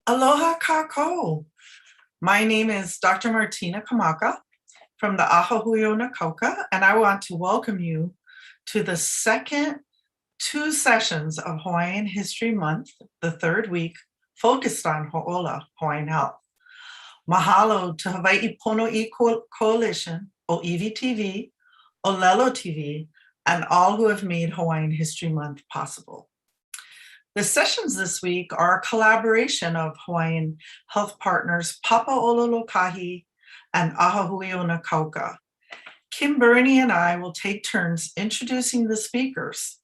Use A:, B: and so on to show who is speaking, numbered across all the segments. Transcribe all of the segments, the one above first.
A: Aloha kako. My name is Dr. Martina Kamaka from the Ahulau Nakoka, and I want to welcome you to the second 2 sessions of Hawaiian History Month, the third week, focused on Ho'ola, Hawaiian health. Mahalo to Hawaii Pono'i Coalition, o EVTV, Olelo TV, and all who have made Hawaiian History Month possible. The sessions this week are a collaboration of Hawaiian health partners Papaololokahi and Ahulau Nakoka. Kim Burney and I will take turns introducing the speakers.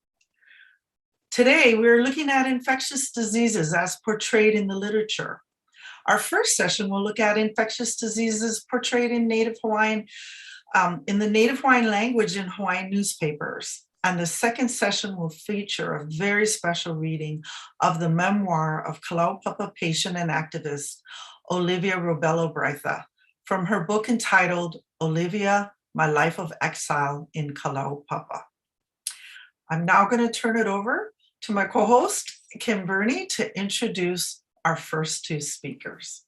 A: Today, we're looking at infectious diseases as portrayed in the literature. Our first session will look at infectious diseases portrayed in Native Hawaiian, in the Native Hawaiian language in Hawaiian newspapers. And the second session will feature a very special reading of the memoir of Kalaupapa patient and activist Olivia Robello Breitha from her book entitled Olivia, My Life of Exile in Kalaupapa. I'm now going to turn it over to my co-host, Kim Burney, to introduce our first 2 speakers.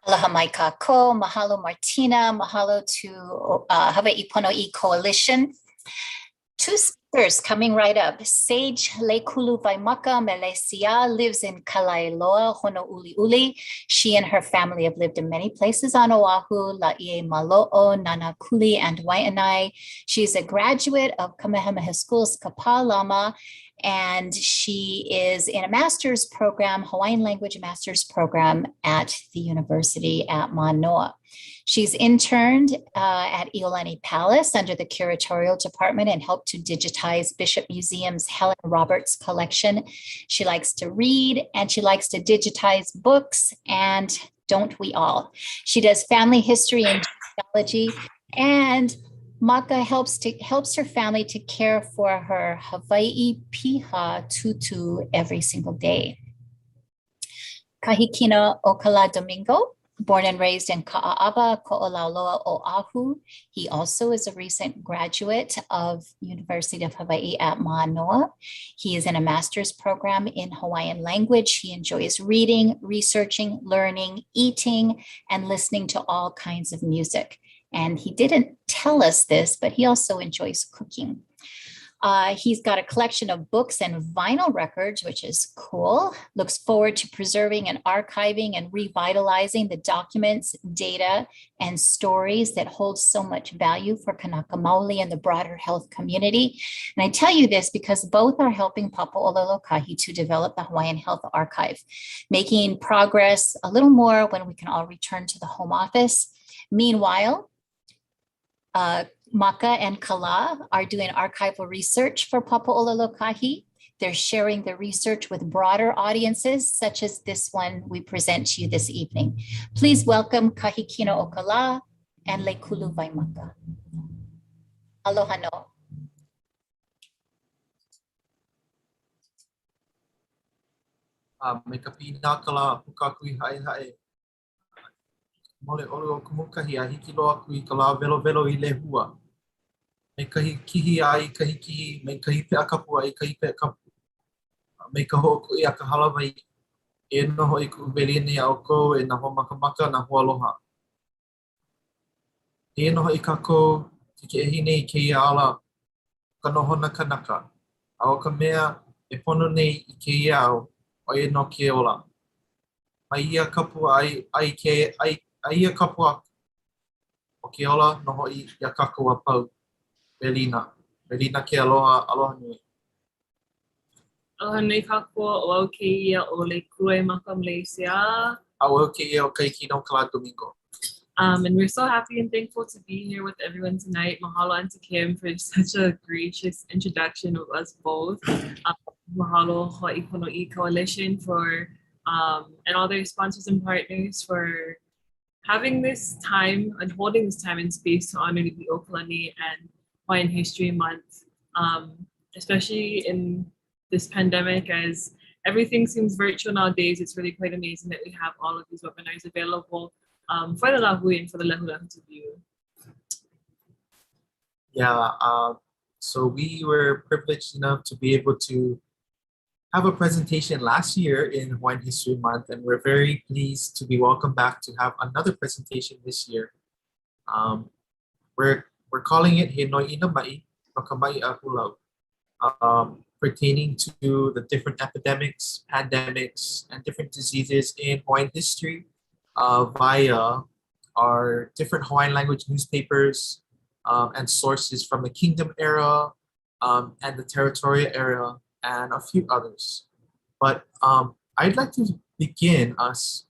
B: Aloha mai kako, mahalo Martina, mahalo to Hawaii Pono'i Coalition. 2 speakers coming right up. Saige Leikuluwaimaka Meleiseā lives in Kalailoa, Honolulu. She and her family have lived in many places on Oahu, Laie Malo'o, Nanakuli, and Waianae. She's a graduate of Kamehameha School's Kapalama, and she is in a master's program, Hawaiian language master's program at the University at Manoa. She's interned at Iolani Palace under the curatorial department and helped to digitize Bishop Museum's Helen Roberts collection. She likes to read and she likes to digitize books, and don't we all? She does family history and genealogy, and Maka helps her family to care for her Hawaii piha tutu every single day. Kahikinaokalā Domingo, born and raised in Ka'aaba, Ko'olauloa, Oahu. He also is a recent graduate of University of Hawaii at Manoa. He is in a master's program in Hawaiian language. He enjoys reading, researching, learning, eating, and listening to all kinds of music. And he didn't tell us this, but he also enjoys cooking. He's got a collection of books and vinyl records, which is cool. Looks forward to preserving and archiving and revitalizing the documents, data, and stories that hold so much value for Kanaka Maoli and the broader health community. And I tell you this because both are helping Papaololokahi to develop the Hawaiian Health Archive, making progress a little more when we can all return to the home office. Meanwhile, Maka and Kala are doing archival research for Papaololokahi. They're sharing the research with broader audiences, such as this one we present to you this evening. Please welcome Kahikinaokalā and Leikuluwaimaka. Aloha no.
C: Me ka pinakala pukakui hai. Mole olu o kumukahi a hiki loa kui ka la velo I lehua. Me kahi kihi ai kahi kihi, me kahi pe akapu ai kahi pe akapu. Me ka ho'oku I a ka halawai. E noho I ku velini a oko e na hoa makamaka na hoa aloha. E noho I kako ki ke ehine I keia ala ka noho na kanaka. A o ka mea e pono nei I keia au o e no ke ola. Mai ia kapu ai ia kapu aku. O ke ola noho I ia kako a pau. Belina ke aloha nui.
D: Aloha nui kākua o au ke ia o Leikuluwaimaka Meleiseā.
C: Au au ke ia o Kahikinaokalā Domingo.
D: And we're so happy and thankful to be here with everyone tonight. Mahalo Auntie Kim for such a gracious introduction of us both. Mahalo Hawaii Pono'i Coalition for and all their sponsors and partners for having this time and holding this time and space to honor the Okalani and Hawaiian History Month, especially in this pandemic, as everything seems virtual nowadays. It's really quite amazing that we have all of these webinars available for the Lahui and for the Lehulahu to view.
C: Yeah, so we were privileged enough to be able to have a presentation last year in Hawaiian History Month, and we're very pleased to be welcomed back to have another presentation this year. We're calling it He Noiʻina Maʻi no Kamoi Ahulau, pertaining to the different epidemics, pandemics, and different diseases in Hawaiian history via our different Hawaiian language newspapers and sources from the Kingdom era and the Territorial era and a few others. But I'd like to begin us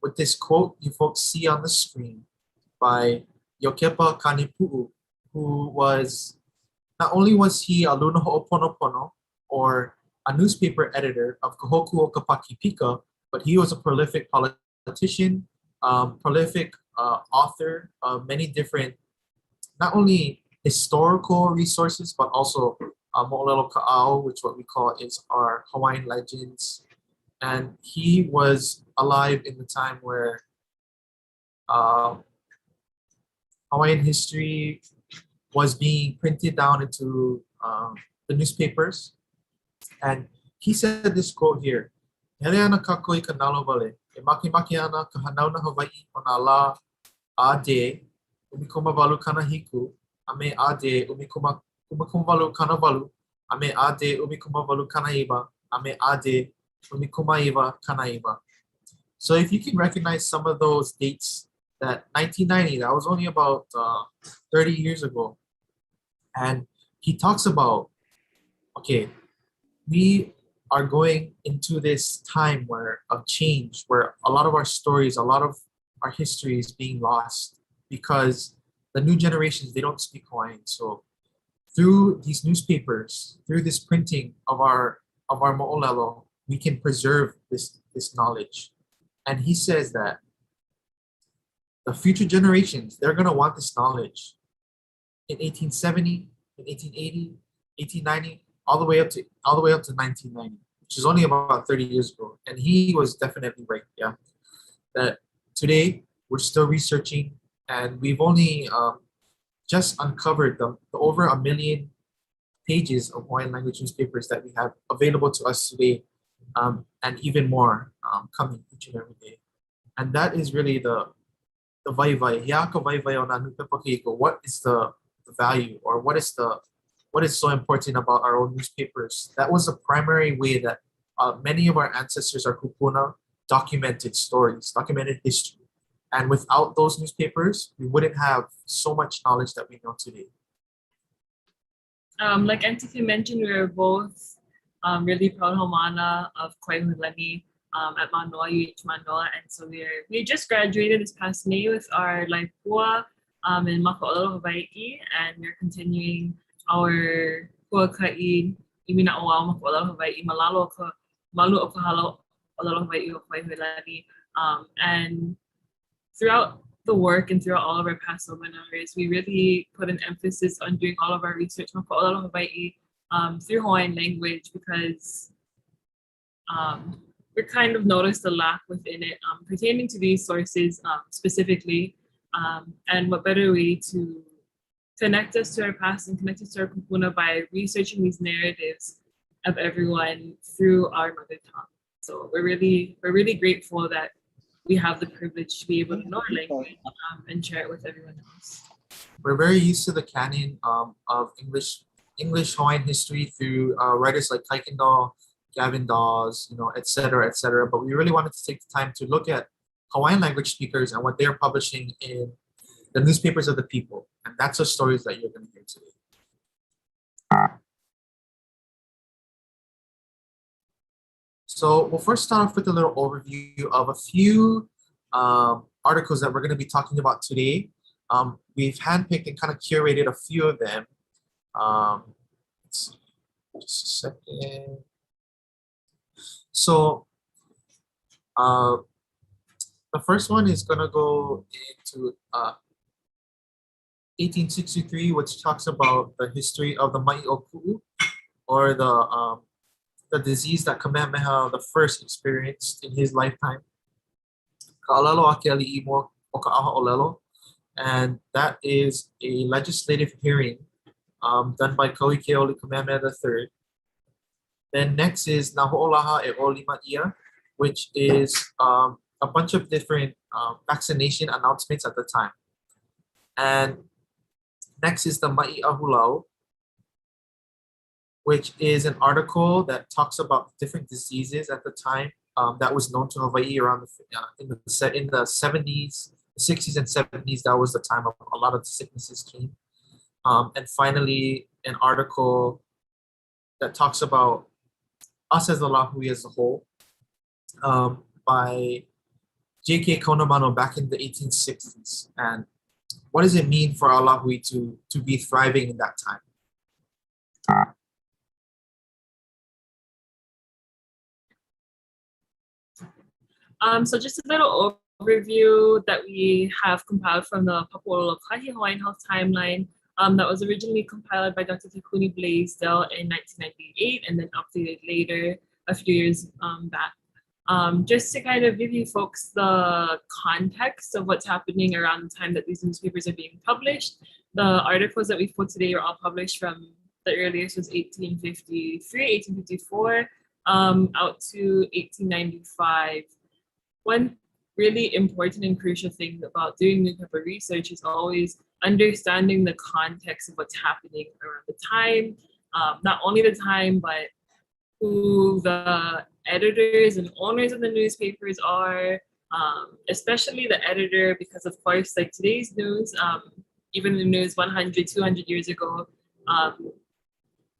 C: with this quote you folks see on the screen by Yokepa Kanepu'u, who was, not only was he a Luna Ho'oponopono, or a newspaper editor of Kahoku o Kapakipika, but he was a prolific politician, prolific author of many different, not only historical resources, but also Mo'olelo Ka'au, which what we call is our Hawaiian legends. And he was alive in the time where Hawaiian history was being printed down into the newspapers. And he said this quote here, "Hele ana kakoi ka nalo wale, e maki ana ka hanau na Hawaii o nā lā a de, umikumawalu kana hiku, a me a de umikumawalu kana walu, a me a de umikumawalu kana iwa, a me a de umikumaiwa kana iwa." So if you can recognize some of those dates, that 1990, that was only about 30 years ago. And he talks about, okay, we are going into this time of change, where a lot of our stories, a lot of our history is being lost because the new generations, they don't speak Hawaiian. So through these newspapers, through this printing of our mo'olelo, we can preserve this knowledge. And he says that the future generations, they're gonna want this knowledge in 1870, in 1880, 1890, all the way up to 1990, which is only about 30 years ago. And he was definitely right, yeah. That today we're still researching, and we've only just uncovered the over 1 million pages of Hawaiian language newspapers that we have available to us today, and even more coming each and every day. And that is really the vaivai. Hiaka vaivai o nā Nūpepa keiko. What is the value, or what is so important about our own newspapers? That was the primary way that many of our ancestors, our kupuna, documented stories, documented history. And without those newspapers, we wouldn't have so much knowledge that we know today.
D: Like Auntie mentioned, we were both really proud homana of Kaihulani at Manoa, UH Manoa. And so we just graduated this past May with our life pua in Maka'olelo, Hawaii, and we're continuing our pua ka'i imina oa Maka'olelo, Hawaii, malalo ka malu o kahalo olelo Hawaii o Kaihulani. And throughout the work and throughout all of our past webinars, we really put an emphasis on doing all of our research on Maka'olelo, Hawaii through Hawaiian language, because we kind of noticed the lack within it pertaining to these sources specifically. And what better way to connect us to our past and connect us to our kupuna by researching these narratives of everyone through our mother tongue. So we're really grateful that we have the privilege to be able to know our language and share it with everyone else.
C: We're very used to the canon of English Hawaiian history through writers like Kaikino, Gavin Dawes, et cetera, et cetera. But we really wanted to take the time to look at Hawaiian language speakers and what they're publishing in the newspapers of the people. And that's the stories that you're going to hear today. So we'll first start off with a little overview of a few articles that we're going to be talking about today. We've handpicked and kind of curated a few of them. Let's see, just a second. So the first one is going to go into 1863, which talks about the history of the Maʻi o Ku'u, or the disease that Kamehameha the First experienced in his lifetime. Ka'alelo ake ali'i mo o ka aha olelo. And that is a legislative hearing done by Kamehameha III. Then next is Na Ho'olaha e Olima ia, which is a bunch of different vaccination announcements at the time. And next is the Maʻi Ahulau, which is an article that talks about different diseases at the time that was known to Hawaii around in the 70s, 60s and 70s. That was the time of a lot of sicknesses came. And finally, an article that talks about us as the Lahui as a whole by J.K. Konamano back in the 1860s. And what does it mean for our Lahui to be thriving in that time?
D: So just a little overview that we have compiled from the Papuololokahi Hawaiian Health Timeline that was originally compiled by Dr. Takuni Blaisdell in 1998 and then updated later a few years back. Just to kind of give you folks the context of what's happening around the time that these newspapers are being published. The articles that we've put today are all published from the earliest was 1853, 1854, out to 1895. One really important and crucial thing about doing Nūpepa research is always understanding the context of what's happening around the time, not only the time, but who the editors and owners of the newspapers are, especially the editor, because of course, like today's news, even the news 100, 200 years ago,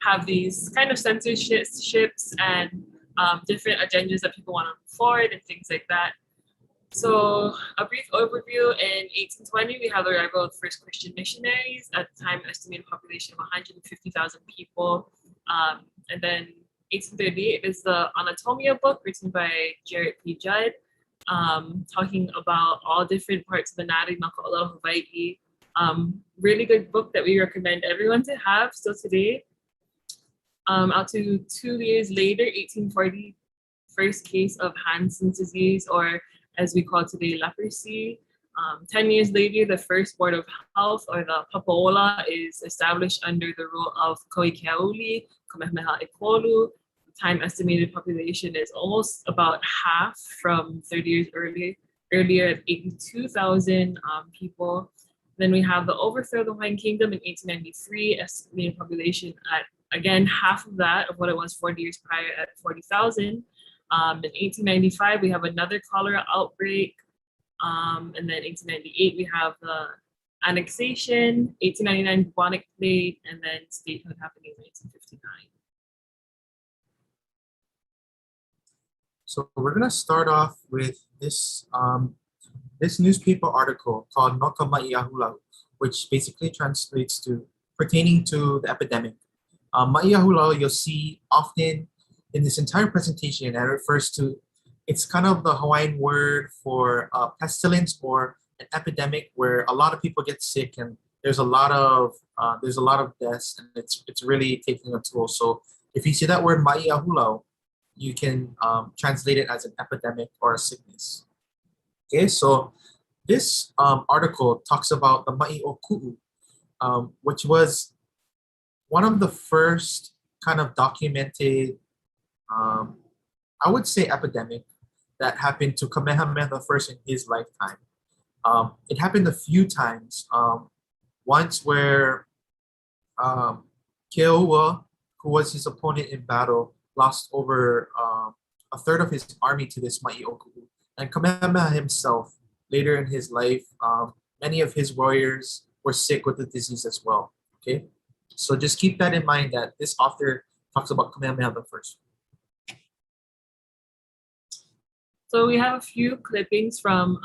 D: have these kind of censorships and different agendas that people want to move forward and things like that. So a brief overview, in 1820, we have the arrival of the first Christian missionaries, at the time estimated population of 150,000 people. And then 1838 is the Anatomia book written by Jarrett P. Judd, talking about all different parts of anatomy of Hawaii. Really good book that we recommend everyone to have still today. Out to 2 years later, 1840, first case of Hansen's disease, or as we call today, leprosy. 10 years later, the first Board of Health, or the Papaola, is established under the rule of Koikeauli, Kamehameha Ekolu. The time estimated population is almost about half from 30 years earlier at 82,000 people. Then we have the overthrow of the Hawaiian Kingdom in 1893, estimated population at, again, half of that of what it was 40 years prior at 40,000. In 1895, we have another cholera outbreak. And then 1898, we have the annexation, 1899, bubonic plague, and then statehood happening in 1959.
C: So we're gonna start off with this this newspaper article called No Kamai Ahulau, which basically translates to pertaining to the epidemic. Maʻi Ahulau, you'll see often in this entire presentation, and it refers to, it's kind of the Hawaiian word for pestilence or an epidemic where a lot of people get sick and there's a lot of deaths, and it's really taking a toll. So if you see that word Maʻi Ahulau, you can translate it as an epidemic or a sickness. Okay, so this article talks about the Maʻi o Ku'u, which was one of the first kind of documented, I would say, epidemic that happened to Kamehameha I in his lifetime. It happened a few times. Once where Keoua, who was his opponent in battle, lost over a third of his army to this Maʻi o Ku'u. And Kamehameha himself, later in his life, many of his warriors were sick with the disease as well. Okay, so just keep that in mind that this author talks about Kamehameha I.
D: So we have a few clippings from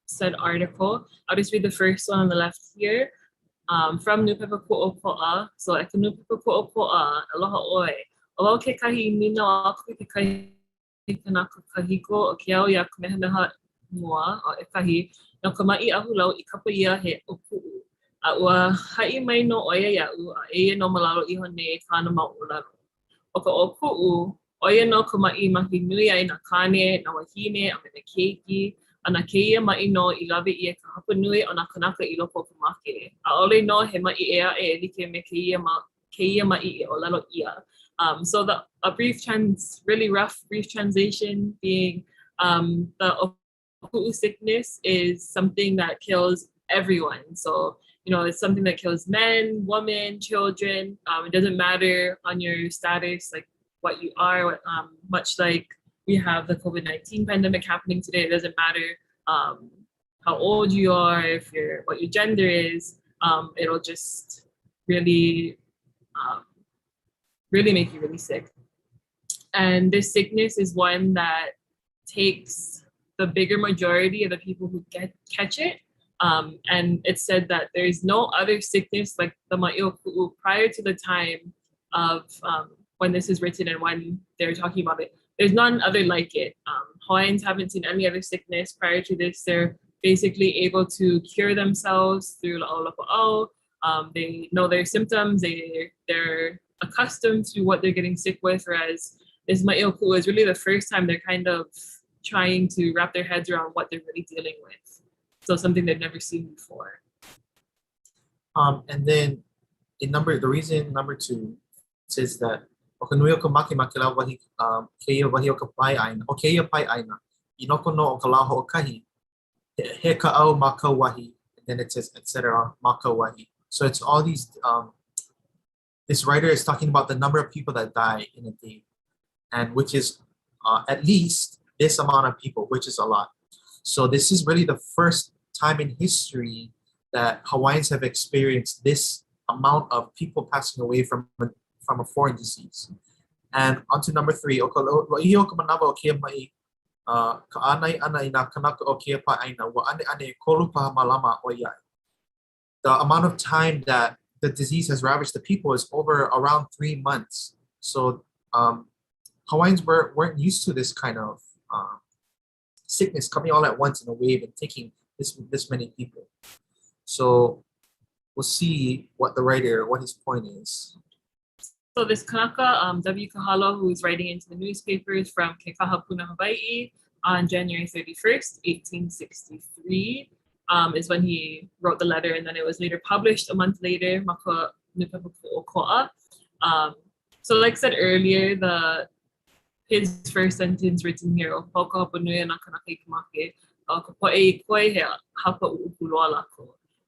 D: said article. I'll just read the first one on the left here. From Nūpepa Ku'opo'a. So at the Nūpepa Ku'opo'a, aloha oe. Alo ke kahi mina aku ke kahi kanaka kahiko o ke au ia Kamehameha mua o e kahi no ka Maʻi Ahulau I kapa ia he o ku'u. A ua haʻi mai no oia ia'u a eia no malalo iho nei e kāna mau ulalo. O ka o ku'u, oia no ka Maʻi mahi nui ai na kane, na wahine, a me na keiki, a na keia Maʻi no I lawe ia ka hapa nui o na kanaka I loko o ka make. A ole no he Maʻi ea e like me keia keia maʻi o lalo ia. So a really rough brief translation being the oku'u sickness is something that kills everyone. So, you know, it's something that kills men, women, children. It doesn't matter on your status, like what you are, much like we have the COVID-19 pandemic happening today. It doesn't matter how old you are, what your gender is. It'll just really, really make you really sick. And this sickness is one that takes the bigger majority of the people who catch it. And it's said that there's no other sickness like the maʻi prior to the time of when this is written and when they're talking about it. There's none other like it. Hawaiians haven't seen any other sickness prior to this. They're basically able to cure themselves through la'olapa'au. They know their symptoms. They're accustomed to what they're getting sick with, whereas this maʻi is really the first time they're kind of trying to wrap their heads around what they're really dealing with. So something they've never seen before.
C: And then the reason number 2 says that keia wahi o ka pai aina, o keia pai aina, I noko no o ka lā hoʻokahi, he ka'au ma ka wahi, and then it says, etc. ma ka wahi. So it's all these, this writer is talking about the number of people that die in a day, and which is at least this amount of people, which is a lot. So this is really the first time in history that Hawaiians have experienced this amount of people passing away from a foreign disease. And on to number 3, the amount of time that the disease has ravaged the people is over around 3 months. So Hawaiians weren't used to this kind of sickness coming all at once in a wave and taking this many people. So we'll see what his point is.
D: So this kanaka, W. Kahalo, who is writing into the newspapers from Ke Kahapuna, Hawaii on January 31st, 1863, is when he wrote the letter, and then it was later published a month later, Maka Nūpepa Ko'a. So like I said earlier, his first sentence written here,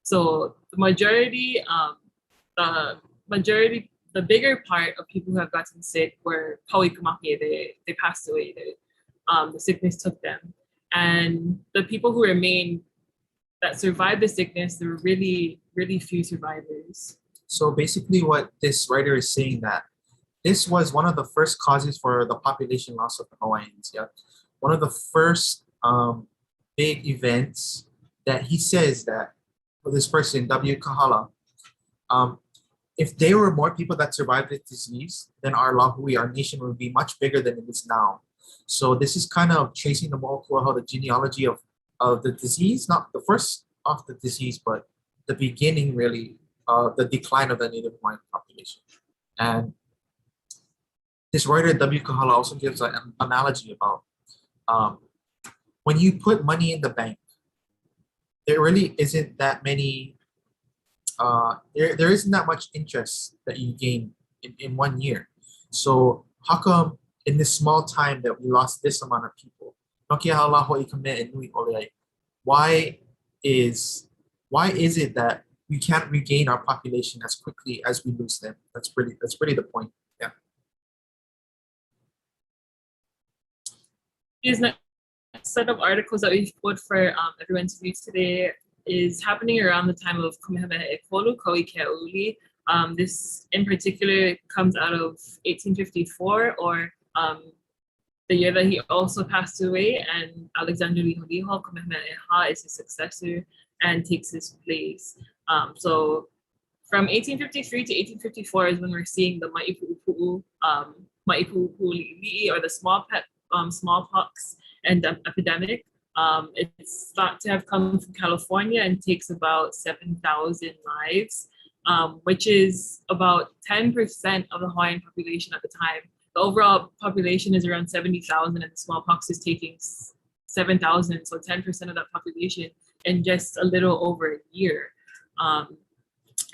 D: so the bigger part of people who have gotten sick were pauikamake. They passed away. The sickness took them. And the people who remained that survived the sickness, there were really, really few survivors.
C: So basically what this writer is saying that this was one of the first causes for the population loss of the Hawaiians. Yeah, one of the first big events that he says that for this person, W. Kahala, if there were more people that survived this disease, then our lahui, our nation, would be much bigger than it is now. So this is kind of tracing the genealogy of the disease, not the first of the disease, but the beginning really, the decline of the Native Hawaiian population. And this writer, W. Kahala, also gives an analogy about when you put money in the bank, there really isn't that many, there isn't that much interest that you gain in 1 year. So how come in this small time that we lost this amount of people? Why is it that we can't regain our population as quickly as we lose them? That's really the point. Yeah.
D: These next set of articles that we've put for everyone to read today is happening around the time of Kamehameha Ekolu, Kauai Keauli. This in particular comes out of 1854, or the year that he also passed away, and Alexander Liholiho, Kamehameha Eha, is his successor and takes his place. So from 1853 to 1854 is when we're seeing the Maʻi Pu'upu'u, or the smallpox and epidemic. It's thought to have come from California and takes about 7,000 lives, which is about 10% of the Hawaiian population at the time. The overall population is around 70,000, and the smallpox is taking 7,000, so 10% of that population in just a little over a year.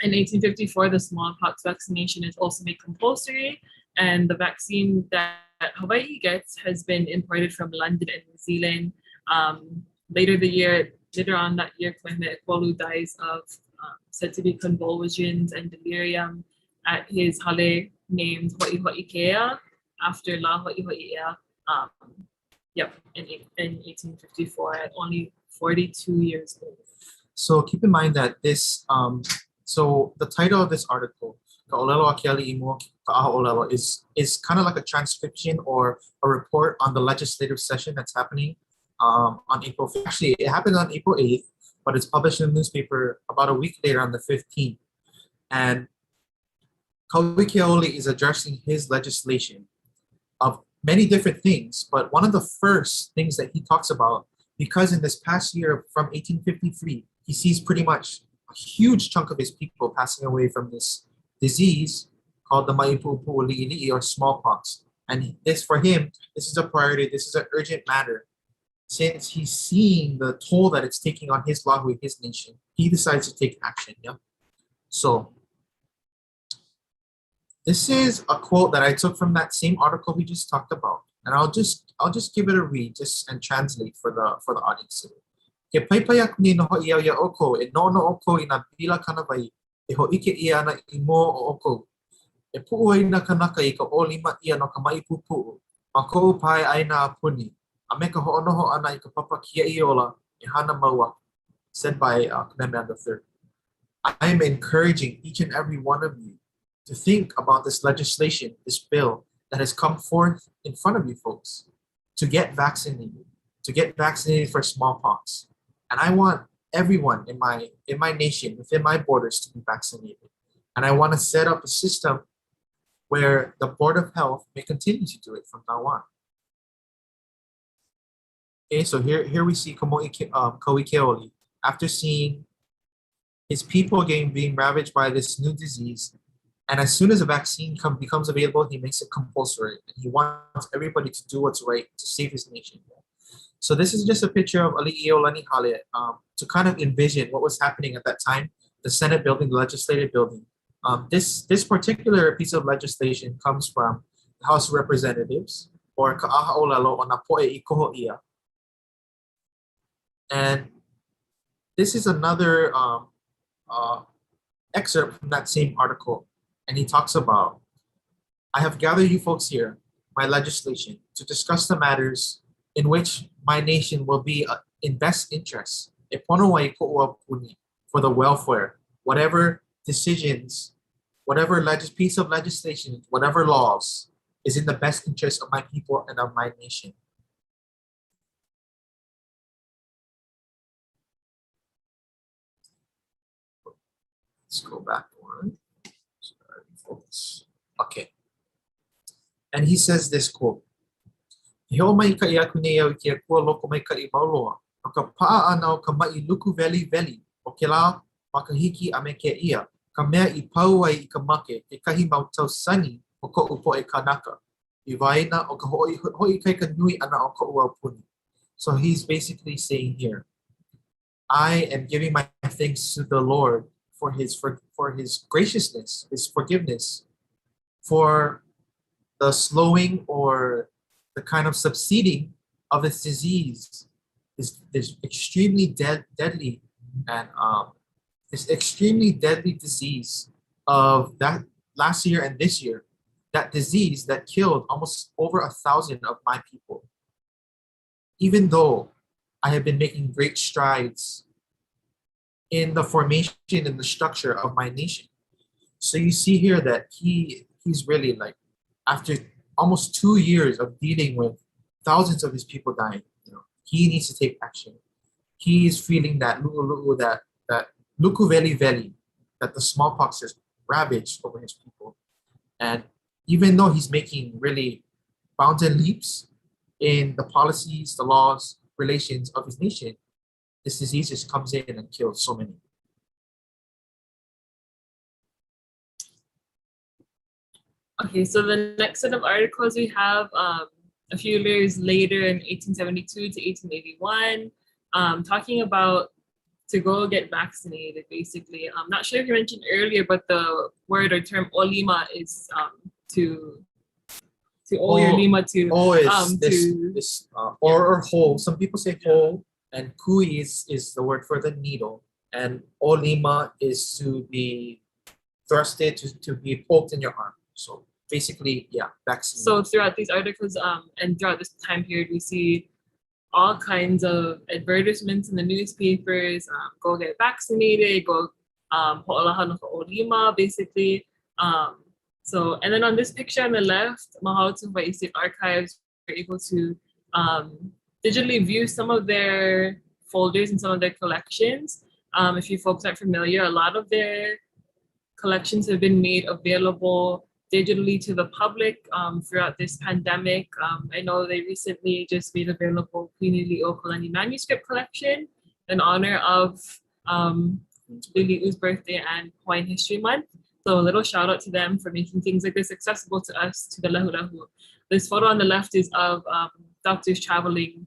D: In 1854, the smallpox vaccination is also made compulsory, and the vaccine that Hawaii gets has been imported from London and New Zealand. Later on that year, Kweme Ekwalu dies of said to be convulsions and delirium at his hale named Hoʻihoʻikea after La Hoʻihoʻiʻea. In 1854 at only 42 years old.
C: So keep in mind that this, so the title of this article, Ka'olelo Akiali Imo Ka'aholelo, is kind of like a transcription or a report on the legislative session that's happening on April 5th. Actually, it happened on April 8th, but it's published in the newspaper about a week later on the 15th. And Kamoi Ki is addressing his legislation of many different things, but one of the first things that he talks about, because in this past year from 1853, he sees pretty much a huge chunk of his people passing away from this disease called the Maʻi Pu'upu'uli'ili'i, or smallpox. And this, for him, this is a priority, this is an urgent matter. Since he's seeing the toll that it's taking on his lahu, his nation, he decides to take action. Yeah. So this is a quote that I took from that same article we just talked about, and I'll just give it a read and translate for the audience. Ke paipai aku ni noho ia ia oko e nono oko ina pila kanawai e ho ike ia ana I mo o oko e pu'u ai na kanaka I ka Olima ia no ka Maʻi pupu'u ma ko'u pae aina a puni a me ka ho'onoho ana I ka papa kia I ola e hana maua, said by Kamehameha III. I am encouraging each and every one of you to think about this legislation, this bill that has come forth in front of you folks, to get vaccinated for smallpox. And I want everyone in my nation, within my borders, to be vaccinated. And I want to set up a system where the Board of Health may continue to do it from now on. Okay, so here we see Kamoi Ki, after seeing his people being ravaged by this new disease. And as soon as a vaccine becomes available, he makes it compulsory. And he wants everybody to do what's right to save his nation. So this is just a picture of Ali'iolani Hale to kind of envision what was happening at that time, the Senate building, the legislative building. This particular piece of legislation comes from the House of Representatives, or Ka'ahaolelo o na po'e I koho ia. And this is another excerpt from that same article. And he talks about, I have gathered you folks here, my legislation, to discuss the matters in which my nation will be in best interest, for the welfare, whatever decisions, whatever piece of legislation, whatever laws is in the best interest of my people and of my nation. Let's go back one. Okay. And he says this quote, Heo mai ka ia kune au kia kua loko mai ka I mauloa, o ka paa ana o ka mai luku veli o ke la makahiki a me ke ia, ka mea I pau ai I ka make, ke kahi mau tau sani o ko upo e kanaka, I waina o ka hoi kai ka nui ana o ko ua puni. So he's basically saying here, I am giving my thanks to the Lord for his graciousness, his forgiveness, for the slowing or the kind of subsiding of this disease, this extremely deadly and this extremely deadly disease of that last year and this year, that disease that killed almost over 1,000 of my people. Even though I have been making great strides in the formation and the structure of my nation. So you see here that he's really like, after almost 2 years of dealing with thousands of his people dying, he needs to take action. He is feeling that that luku veli, that the smallpox has ravaged over his people. And even though he's making really mountain leaps in the policies, the laws, relations of his nation, this disease just comes in and kills so many.
D: Okay, so the next set of articles we have a few years later in 1872 to 1881, talking about to go get vaccinated, basically. I'm not sure if you mentioned earlier, but the word or term Olima is to owe your lima to.
C: Or whole. Some people say whole, and kui is the word for the needle, and olima is to be thrusted, to be poked in your arm. So basically, yeah, vaccine.
D: So throughout these articles and throughout this time period, we see all kinds of advertisements in the newspapers. Go get vaccinated. Go ho'olaha no olima, basically. So, and then on this picture on the left, mahalo to Hawaii State Archives, were able to digitally view some of their folders and some of their collections. If you folks aren't familiar, a lot of their collections have been made available digitally to the public throughout this pandemic. I know they recently just made available Queen Lili'uokalani manuscript collection in honor of Lili'u's birthday and Hawaiian History Month. So a little shout out to them for making things like this accessible to us, to the lehulehu. This photo on the left is of doctors traveling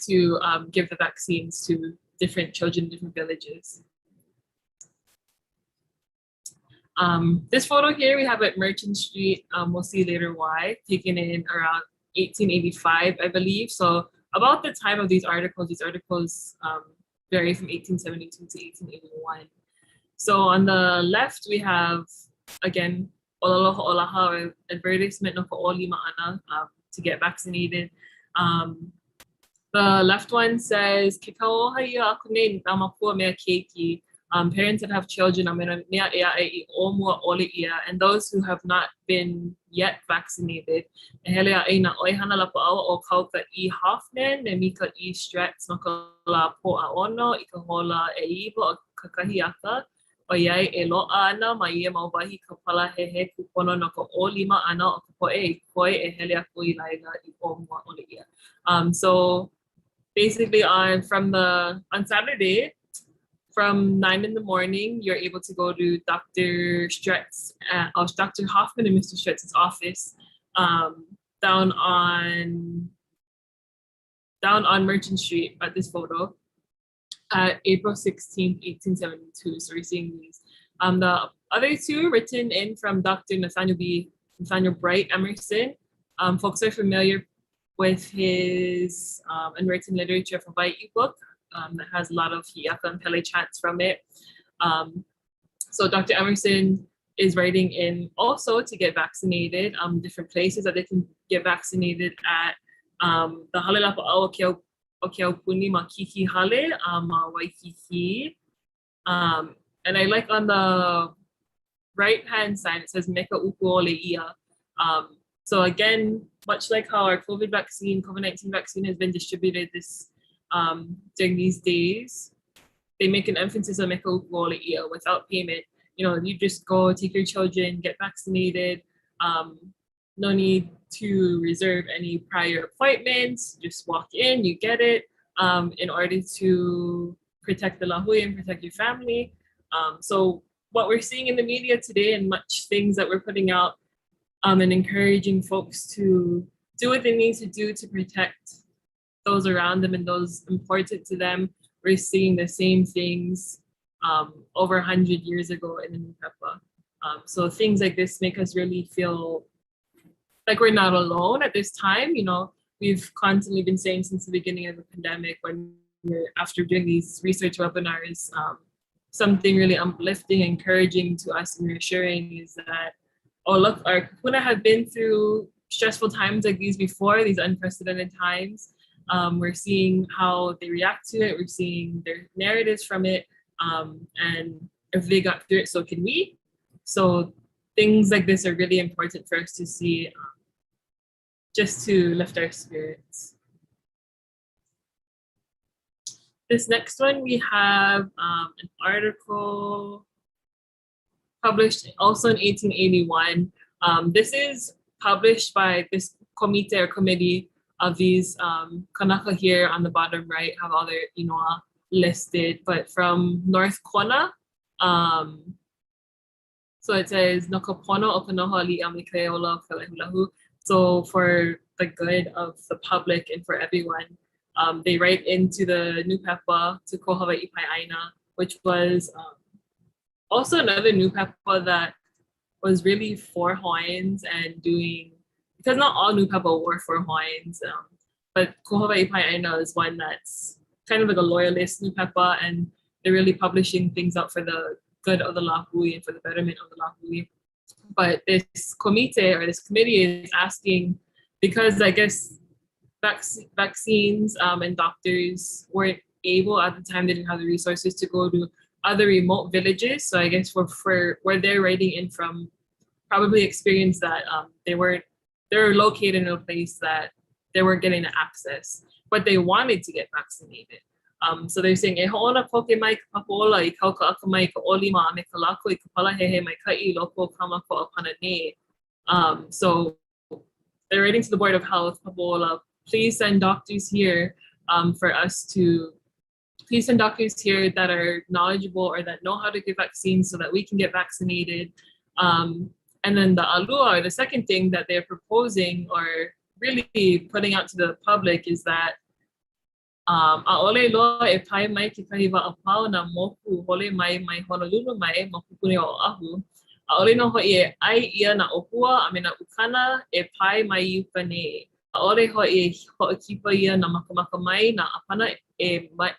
D: to give the vaccines to different children in different villages. This photo here we have at Merchant Street, we'll see later why, taken in around 1885, I believe. So about the time of these articles vary from 1872 to 1881. So on the left, we have, again, olaloha olaha, advertisement no olima ana, to get vaccinated. The left one says, parents that have children, and those who have not been yet vaccinated. Oyai e loa ana ma ia mauwahi ka pala hehe kupono no ka olima ana o ka poe I koe e hele aku I laila I o mua o le ia. So basically on Saturday from 9 in the morning, you're able to go to Dr. Hoffman and Mr. Stretz's office down on Merchant Street at this photo. April 16th, 1872. So we're seeing these. The other two written in from Dr. Nathaniel Bright Emerson. Folks are familiar with his unwritten literature of Hawaii book that has a lot of hiaka and pele chants from it. So Dr. Emerson is writing in also to get vaccinated, different places that they can get vaccinated at. The Halelapa Aokeo Okeaupuni ma kiki hale ma waikiki. And I like on the right hand side it says meka uku ole ia. So again, much like how our COVID-19 vaccine has been distributed during these days, they make an emphasis on meka uku ole ia without payment. You just go take your children, get vaccinated. No need to reserve any prior appointments. Just walk in, you get it, in order to protect the lahui and protect your family. So what we're seeing in the media today and much things that we're putting out and encouraging folks to do what they need to do to protect those around them and those important to them. We're seeing the same things over 100 years ago in the Nūpepa. So things like this make us really feel like we're not alone at this time. We've constantly been saying since the beginning of the pandemic, after doing these research webinars, something really uplifting, encouraging to us and reassuring is that, oh look, our Kona have been through stressful times like these before, these unprecedented times. We're seeing how they react to it. We're seeing their narratives from it. And if they got through it, so can we. So things like this are really important for us to see, just to lift our spirits. This next one, we have an article published also in 1881. This is published by this committee of these kanaka here on the bottom right, have all their inoa listed, but from North Kona. So it says, no ka pono o ka noho ali a Meleiseā o ka lehulehu. So for the good of the public and for everyone, they write into the Nūpepa to ko Hawaii Pai'aina, which was also another Nūpepa that was really for Hawaiians and doing, because not all Nūpepa were for Hawaiians, but ko Hawaii Pai'aina is one that's kind of like a loyalist Nūpepa, and they're really publishing things out for the good of the Lahui and for the betterment of the Lahui. But this committee or this committee is asking, because I guess vaccines and doctors weren't able at the time, they didn't have the resources to go to other remote villages. So I guess for where they're writing in from, probably experienced that they were located in a place that they weren't getting the access, but they wanted to get vaccinated. So they're saying, e ho'ona poke mai ka papola I kauka aka mai ka Olima me ka lako I ka palahehe mai kai loko kama ko apana ne. So they're writing to the Board of Health, papola, please send doctors here please send doctors here that are knowledgeable or that know how to give vaccines so that we can get vaccinated. And then the Aloha, or the second thing that they're proposing or really putting out to the public is that a'ole loa e pai mai ke kahi wa'apau na moku hole mai Honolulu mai mokupuni o Ahu. A'ole no hoi e ai ia na opua a me na ukana e pai mai iuka ne. A'ole hoi e ho'okipa ia na makamaka mai na apana e mai,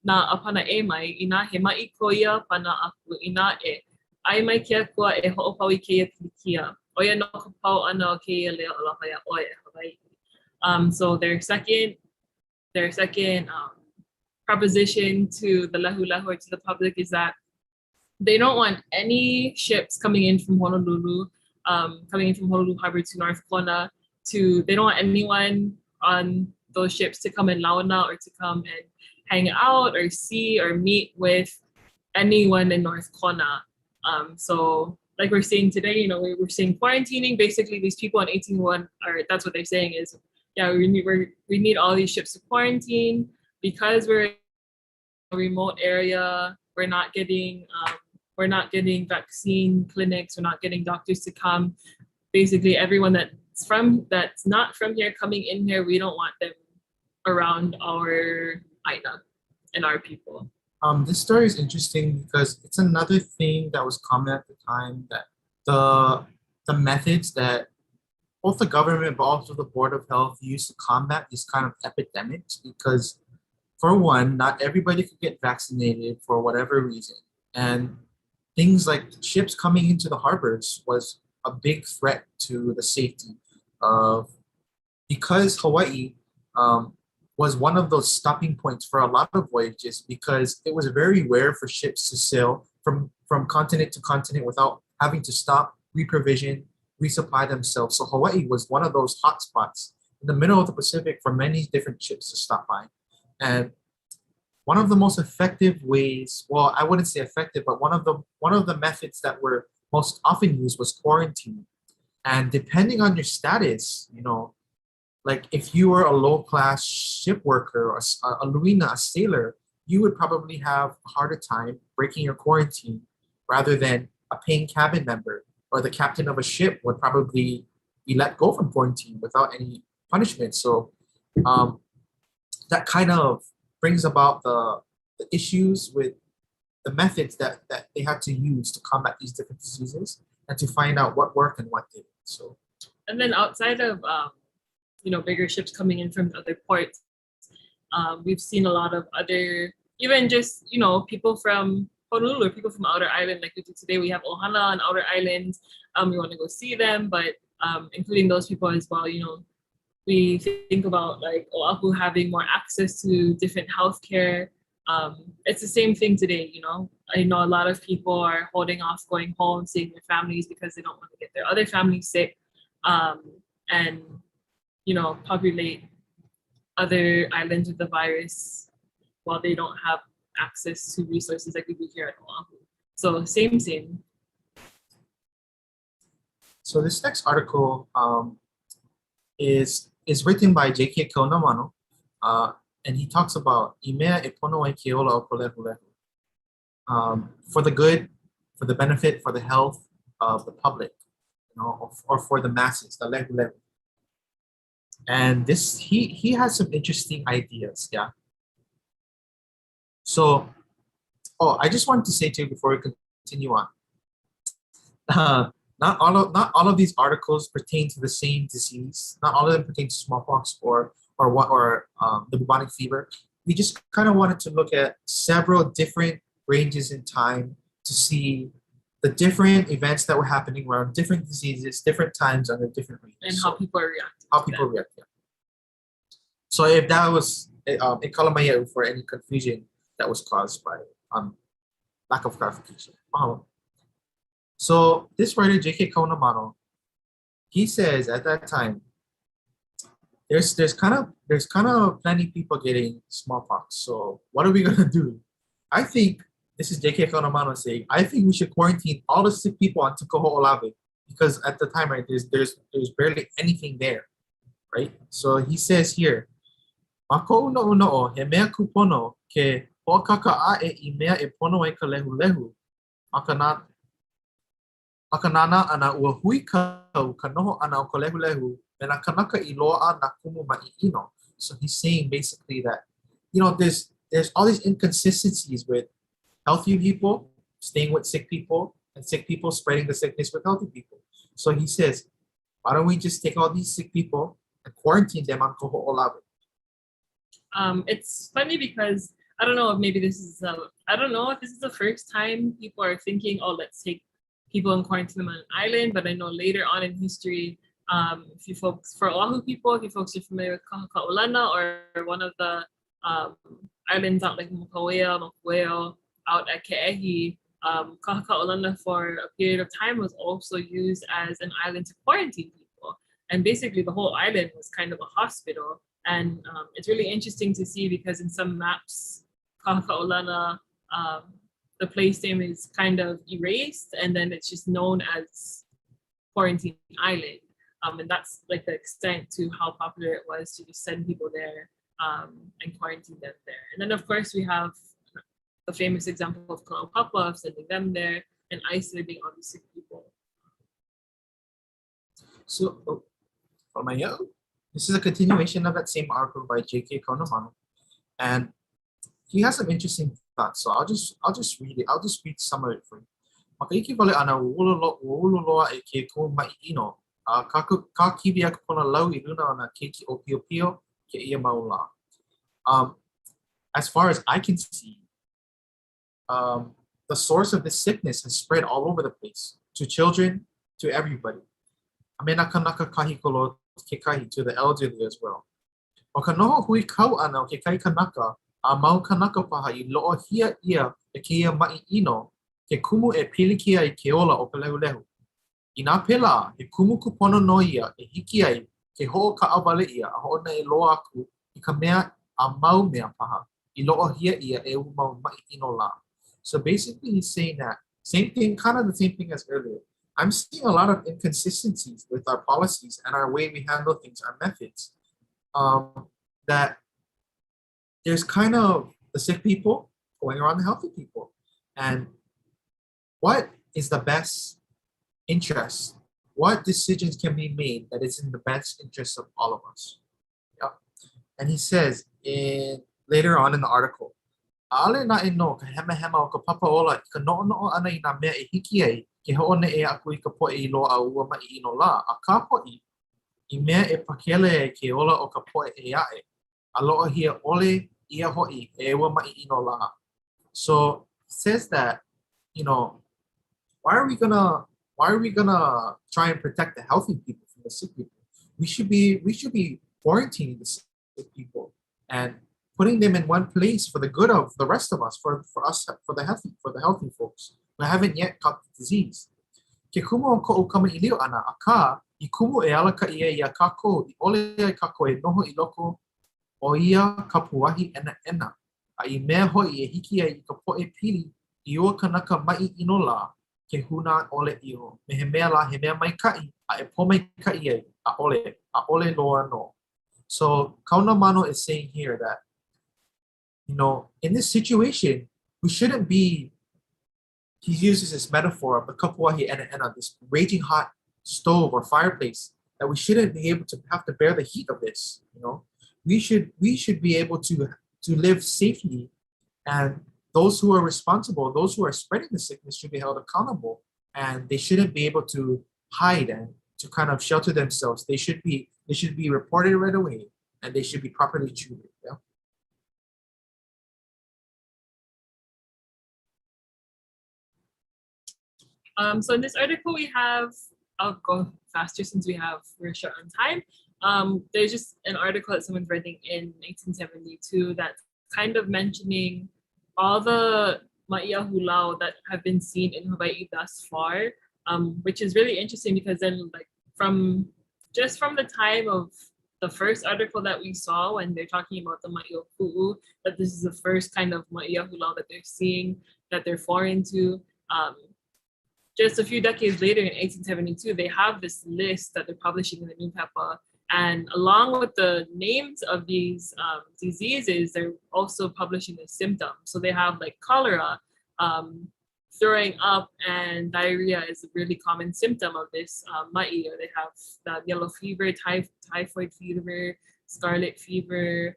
D: na apana e mai ina he mai ko ia pana aku ina e ai mai kia kua e ho'opau I keia pilikia. Oia no ka pau ana o keia lea o la haya oe Hawaii. So their second proposition to the lehu or to the public is that they don't want any ships coming in from Honolulu Harbor to North Kona. They don't want anyone on those ships to come in Launa or to come and hang out or see or meet with anyone in North Kona. So like we're seeing today, we're seeing quarantining. Basically, these people on 18-1 that's what they're saying is, yeah, we need all these ships to quarantine because we're in a remote area. We're not getting vaccine clinics. We're not getting doctors to come. Basically, everyone that's not from here coming in here, we don't want them around our Aina and our people.
C: This story is interesting because it's another thing that was common at the time, that the methods that both the government but also the Board of Health used to combat these kind of epidemics, because for one, not everybody could get vaccinated for whatever reason. And things like ships coming into the harbors was a big threat to the safety of, because Hawaii was one of those stopping points for a lot of voyages, because it was very rare for ships to sail from continent to continent without having to stop, reprovision, resupply themselves. So Hawaii was one of those hot spots in the middle of the Pacific for many different ships to stop by. And one of the most effective ways, well, I wouldn't say effective, but one of the methods that were most often used was quarantine. And depending on your status, like if you were a low-class ship worker or a Luina, a sailor, you would probably have a harder time breaking your quarantine rather than a paying cabin member, or the captain of a ship would probably be let go from quarantine without any punishment. So that kind of brings about the issues with the methods that they had to use to combat these different diseases and to find out what worked and what didn't. So,
D: and then outside of bigger ships coming in from other ports, we've seen a lot of other, even just people from Honolulu or people from outer island, like we do today. We have Ohana on outer islands. We want to go see them, but including those people as well. We think about like Oahu having more access to different healthcare. It's the same thing today. I know a lot of people are holding off going home, seeing their families because they don't want to get their other families sick, and populate other islands with the virus while they don't have access to resources like we do here at Oahu. So same.
C: So this next article is written by J.K. Kaunamano, and he talks about Imea e pono ai ke ola o ko lehulehu, for the good, for the benefit, for the health of the public, or for the masses, the lehulehu. And this he has some interesting ideas, yeah. So, oh, I just wanted to say to you before we continue on, not all of these articles pertain to the same disease. Not all of them pertain to smallpox or the bubonic fever. We just kind of wanted to look at several different ranges in time to see the different events that were happening around different diseases, different times under different regions.
D: And how people are reacting.
C: How people react. Yeah. So if that was in Kalamaya for any confusion that was caused by lack of clarification. So this writer, J.K. Konamano, he says at that time, there's kind of plenty people getting smallpox. So what are we gonna do? I think this is J.K. Konamano saying, I think we should quarantine all the sick people on Tukoho Olave because at the time, right, there's barely anything there, right? So he says here, Mako uno he mea kupono ke ho'akaka ae I mea e pono ai ka lehu makanana ana ua hui kau ka noho ana o ka lehu me na kanaka I loa na kumu ma'i ino. So he's saying basically that, you know, there's all these inconsistencies with healthy people staying with sick people and sick people spreading the sickness with healthy people. So he says, why don't we just take all these sick people and quarantine them on Koho Olave?
D: It's funny because I don't know if maybe this is I don't know if this is the first time people are thinking, oh, let's take people and quarantine them on an island. But I know later on in history, if you folks, for Oahu people, if you folks are familiar with Kahikinaokalā or one of the islands out like Mokueo, out at Ke'ehi, Kahikinaokalā for a period of time was also used as an island to quarantine people. And basically the whole island was kind of a hospital. And it's really interesting to see because in some maps, Kahikinaokalā, the place name is kind of erased and then it's just known as Quarantine Island. And that's like the extent to how popular it was to just send people there and quarantine them there. And then of course we have the famous example of Kalaupapa, of sending them there and isolating all the sick people.
C: So, this is a continuation of that same article by J.K. Konamano, and he has some interesting thoughts. So I'll just read it. I'll just read some of it for you. Makaiki vale ana uuloloa e ke ko mai ino. Ka kiwi aku kona lau I luna ana keiki o pio pio ke ia maula. As far as I can see, the source of this sickness has spread all over the place, to children, to everybody. Amena kanaka kahikolo ke kahi, to the elderly as well. O ka noho hui kau ana o ke kai kanaka, a mau kanaka paha I lo'o hia ia e ke ia ma'i ino, ke kumu e pilikia I ke ola o ka lehu. I nā pela, he kumu kupono no ia e hiki ai ke ho'o ka awale ia a ho'ona e loa aku I ka mea a mau mea paha. I lo'o hia ia e u mau ma'i ino la. So basically he's saying that, same thing, kind of the same thing as earlier. I'm seeing a lot of inconsistencies with our policies and our way we handle things, our methods. That there's kind of the sick people going around the healthy people. And what is the best interest? What decisions can be made that is in the best interest of all of us? Yeah. And he says later on in the article, Ale na no ka hema o ka papa ola ka no ana I nā mea e hiki ai ke ho'one e aku I ka poe I loa ua ma'i ino la a ka po'i I mea e pakele e ke ola o ka poe e ae a loa hia ole ia ho'i e ua ma'i ino la. So says that, you know, why are we gonna try and protect the healthy people from the sick people? We should be quarantining the sick people and putting them in one place for the good of the rest of us, for us, for the healthy folks who haven't yet caught the disease. Ke kumu o ko'u kama I liu ana a ka I kumu e alaka ia I a kako I ole ai kako e noho I loko o ia ka puahi ena a I mea hoi e hiki ai I ka po'e pili I ua kanaka ma'i ino la ke huna ole iho me he mea la he mea mai kai a e po mai kai ai a ole loa no. So Kaunamano is saying here that, you know, in this situation, we shouldn't be, he uses this metaphor of the kapuahi ena, this raging hot stove or fireplace that we shouldn't be able to have to bear the heat of this. You know, we should be able to live safely, and those who are responsible, those who are spreading the sickness, should be held accountable, and they shouldn't be able to hide and to kind of shelter themselves. They should be reported right away, and they should be properly treated. Yeah.
D: So in this article we have, I'll go faster since we're short on time. There's just an article that someone's writing in 1872 that's kind of mentioning all the Maʻi Ahulau that have been seen in Hawaii thus far, which is really interesting because then like from the time of the first article that we saw when they're talking about the Maʻi Oku'u, that this is the first kind of Maʻi Ahulau that they're seeing, that they're foreign to. Just a few decades later in 1872, they have this list that they're publishing in the Nūpepa. And along with the names of these diseases, they're also publishing the symptoms. So they have like cholera, throwing up, and diarrhea is a really common symptom of this maʻi. Or they have the yellow fever, typhoid fever, scarlet fever,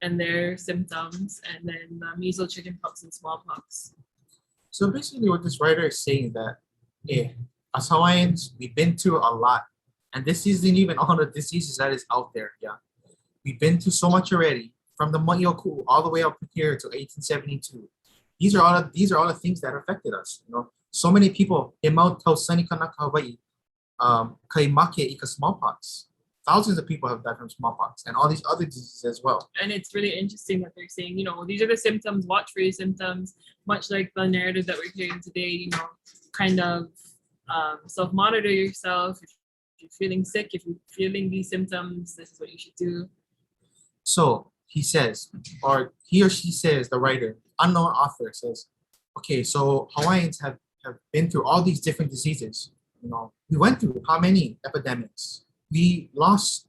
D: and their symptoms, and then measles, chickenpox, and smallpox.
C: So basically what this writer is saying that, as Hawaiians, we've been through a lot. And this isn't even all the diseases that is out there, yeah. We've been through so much already, from the Maʻi Oku'u all the way up here to 1872. These are all the things that affected us, you know. So many people, Hawaii, kaimake ika smallpox. Thousands of people have died from smallpox and all these other diseases as well.
D: And it's really interesting that they're saying, you know, these are the symptoms, watch for your symptoms, much like the narrative that we're hearing today, you know, kind of self-monitor yourself. If you're feeling sick, if you're feeling these symptoms, this is what you should do.
C: So he says, or he or she says, the writer, unknown author says, okay, so Hawaiians have been through all these different diseases. You know, we went through how many epidemics? We lost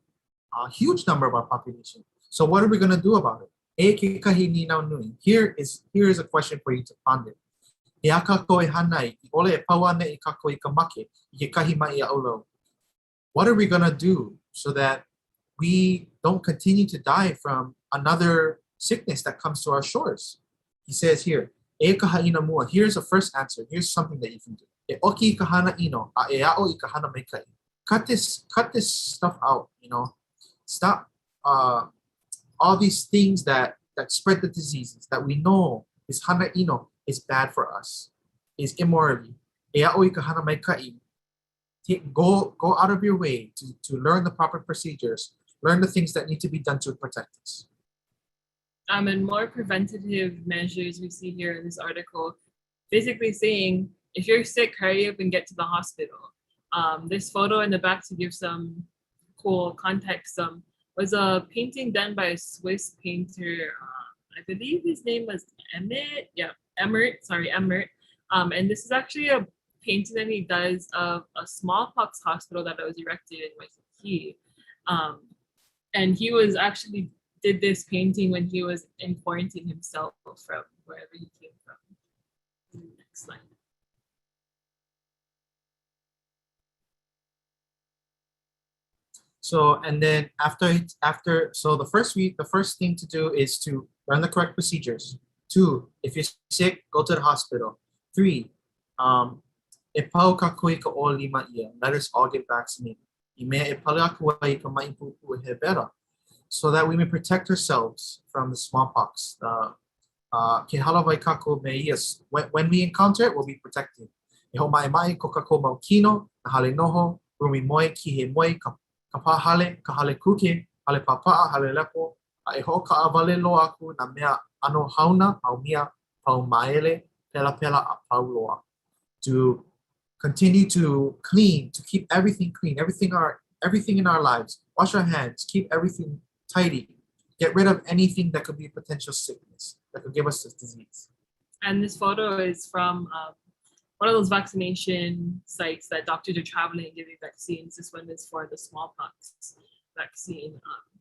C: a huge number of our population. So what are we going to do about it? Here is a question for you to ponder. What are we going to do so that we don't continue to die from another sickness that comes to our shores? He says here, here's the first answer. Here's something that you can do. Cut this stuff out, you know. Stop all these things that spread the diseases that we know is hana ino is bad for us, is immorally. Go out of your way to learn the proper procedures, learn the things that need to be done to protect us.
D: And more preventative measures we see here in this article, basically saying, if you're sick, hurry up and get to the hospital. This photo in the back, to give some cool context, was a painting done by a Swiss painter. I believe his name was Emmert. Yeah, Emmert. And this is actually a painting that he does of a smallpox hospital that was erected in Waikiki. And he was actually did this painting when he was in quarantine himself from wherever he came from. Next slide.
C: So, and then so the first thing to do is to learn the correct procedures. 2, if you're sick, go to the hospital. 3, let us all get vaccinated. So that we may protect ourselves from the smallpox. When we encounter it, we'll be protected. Kapahale, kahale kuke, hale papa'a, hale lepo, a e hoka avale lo aku na mea ano hauna, haumia, pau maele, pela a pauloa. To continue to clean, to keep everything clean, everything in our lives. Wash our hands, keep everything tidy. Get rid of anything that could be a potential sickness that could give us this disease.
D: And this photo is from one of those vaccination sites that doctors are traveling and giving vaccines. This one is for the smallpox vaccine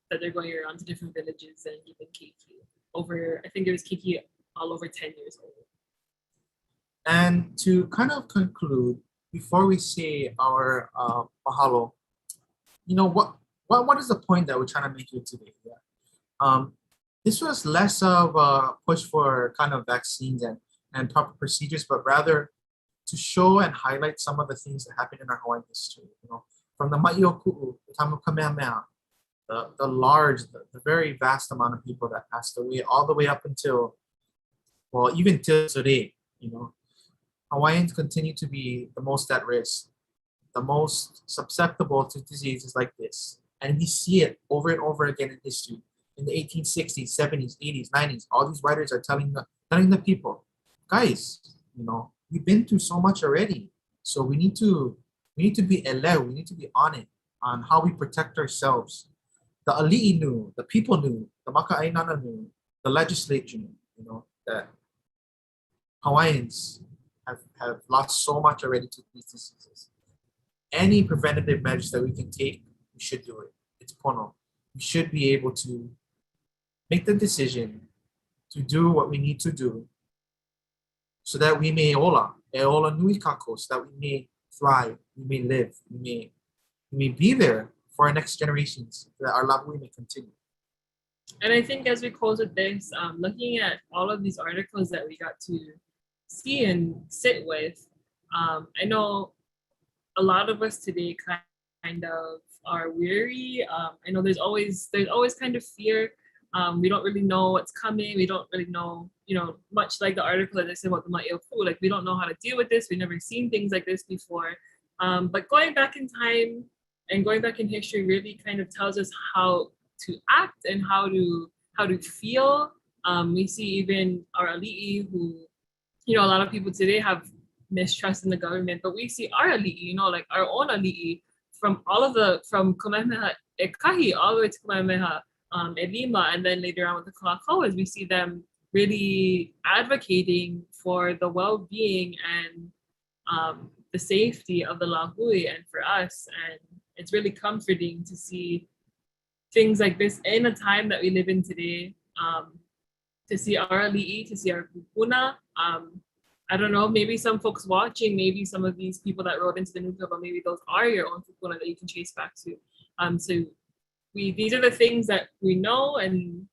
D: that they're going around to different villages and giving keiki over, I think it was keiki all over 10 years old.
C: And to kind of conclude, before we say our mahalo, you know, what is the point that we're trying to make here today? Yeah. This was less of a push for kind of vaccines and proper procedures, but rather to show and highlight some of the things that happened in our Hawaiian history. You know, from the Maʻi o Ku'u, the time of Kamehameha, the very vast amount of people that passed away, all the way up until, well, even till today. You know, Hawaiians continue to be the most at risk, the most susceptible to diseases like this. And we see it over and over again in history. In the 1860s, 70s, 80s, 90s, all these writers are telling the people, guys, you know, we've been through so much already. So we need to be eleu, we need to be on it, on how we protect ourselves. The ali'i knew, the people knew, the maka'ainana knew, the legislature knew, you know, that Hawaiians have lost so much already to these diseases. Any preventative measures that we can take, we should do it. It's pono. We should be able to make the decision to do what we need to do so that we may eola nui kako, so that we may thrive, we may live, we may be there for our next generations, so that our lahui may continue.
D: And I think as we close with this, looking at all of these articles that we got to see and sit with, I know a lot of us today kind of are weary. I know there's always kind of fear. We don't really know what's coming. We don't really know, you know, much like the article that I said about the Maʻi o Ku'u, like we don't know how to deal with this. We've never seen things like this before. But going back in time and going back in history really kind of tells us how to act and how to feel. We see even our ali'i who, you know, a lot of people today have mistrust in the government, but we see our ali'i, you know, like our own ali'i from Kamehameha Ekahi all the way to Kamehameha Elima, and then later on with the Kalakaua, we see them really advocating for the well-being and the safety of the lahui and for us. And it's really comforting to see things like this in a time that we live in today, to see our ali'i, to see our kupuna. I don't know, maybe some folks watching, maybe some of these people that wrote into the Nūpepa, maybe those are your own kupuna that you can trace back to. So these are the things that we know, and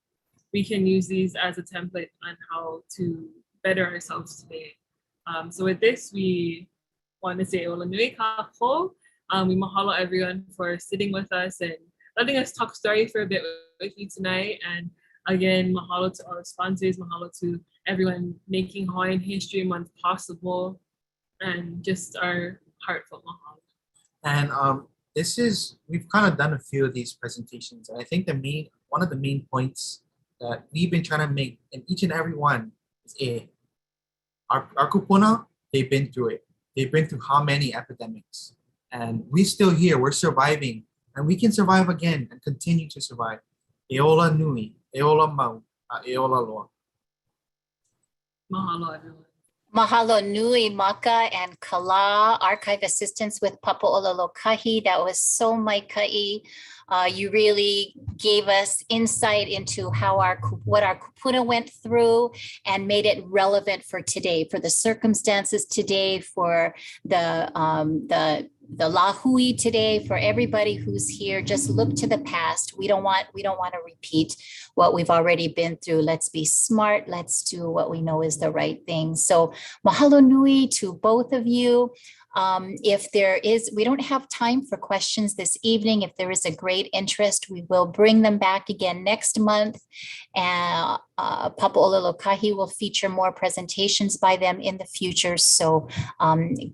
D: we can use these as a template on how to better ourselves today. So with this, we want to say ola nui kako. We mahalo everyone for sitting with us and letting us talk story for a bit with you tonight. And again, mahalo to our sponsors, mahalo to everyone making Hawaiian History Month possible, and just our heartfelt mahalo.
C: And we've kind of done a few of these presentations, and I think one of the main points that we've been trying to make in each and every one is our kupuna, they've been through it. They've been through how many epidemics, and we're still here, we're surviving, and we can survive again and continue to survive. Eola nui, eola mau, eola loa.
D: Mahalo everyone.
B: Mahalo nui, Maka and Kala, archive assistants with Papaʻololokahi. That was so maikai. You really gave us insight into what our kupuna went through and made it relevant for today, for the circumstances today, for the lahui today, for everybody who's here. Just look to the past. We don't want to repeat what we've already been through. Let's be smart. Let's do what we know is the right thing. So mahalo nui to both of you. We don't have time for questions this evening. If there is a great interest, we will bring them back again next month. And Papaʻololokahi will feature more presentations by them in the future. So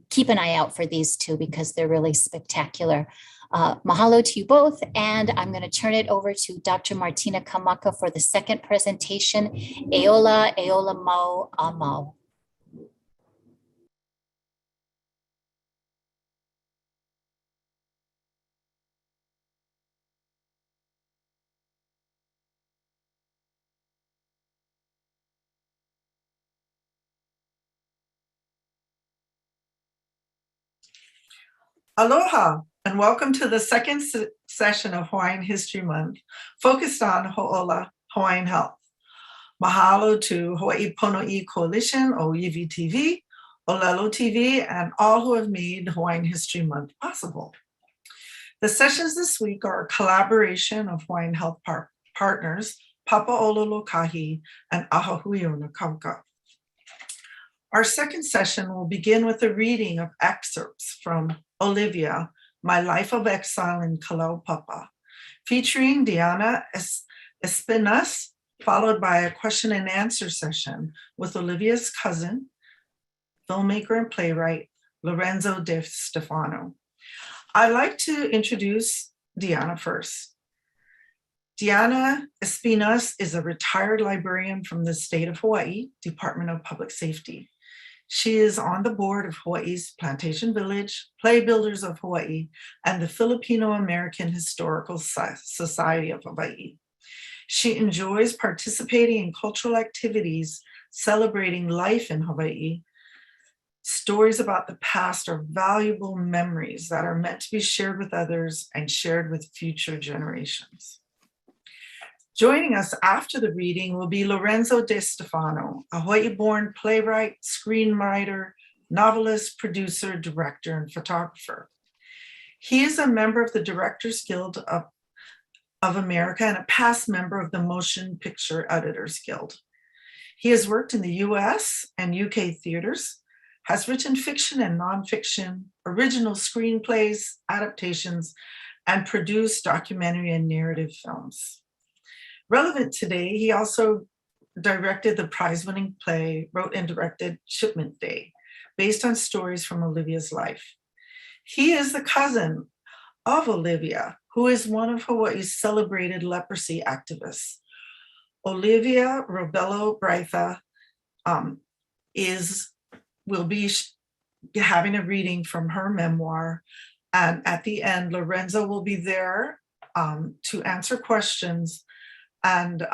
B: keep an eye out for these two because they're really spectacular. Mahalo to you both. And I'm going to turn it over to Dr. Martina Kamaka for the second presentation, Eola Mau Amau.
A: Aloha, and welcome to the second session of Hawaiian History Month, focused on Ho'ola, Hawaiian health. Mahalo to Hawaii Pono'i Coalition, or EVTV, Olelo TV, and all who have made Hawaiian History Month possible. The sessions this week are a collaboration of Hawaiian Health Partners, Papaʻololokahi, and Ahulau. Our second session will begin with a reading of excerpts from Olivia, My Life of Exile in Kalaupapa, featuring Deanna Espinas, followed by a question and answer session with Olivia's cousin, filmmaker and playwright, Lorenzo DeStefano. I'd like to introduce Deanna first. Deanna Espinas is a retired librarian from the state of Hawaii, Department of Public Safety. She is on the board of Hawaii's Plantation Village, Play Builders of Hawaii, and the Filipino American Historical Society of Hawaii. She enjoys participating in cultural activities celebrating life in Hawaii. Stories about the past are valuable memories that are meant to be shared with others and shared with future generations. Joining us after the reading will be Lorenzo DeStefano, a Hawaii-born playwright, screenwriter, novelist, producer, director, and photographer. He is a member of the Directors Guild of America and a past member of the Motion Picture Editors Guild. He has worked in the US and UK theaters, has written fiction and nonfiction, original screenplays, adaptations, and produced documentary and narrative films. Relevant today, he also directed the prize-winning play, wrote and directed Shipment Day, based on stories from Olivia's life. He is the cousin of Olivia, who is one of Hawaii's celebrated leprosy activists. Olivia Robello Breitha will be having a reading from her memoir. And at the end, Lorenzo will be there to answer questions. And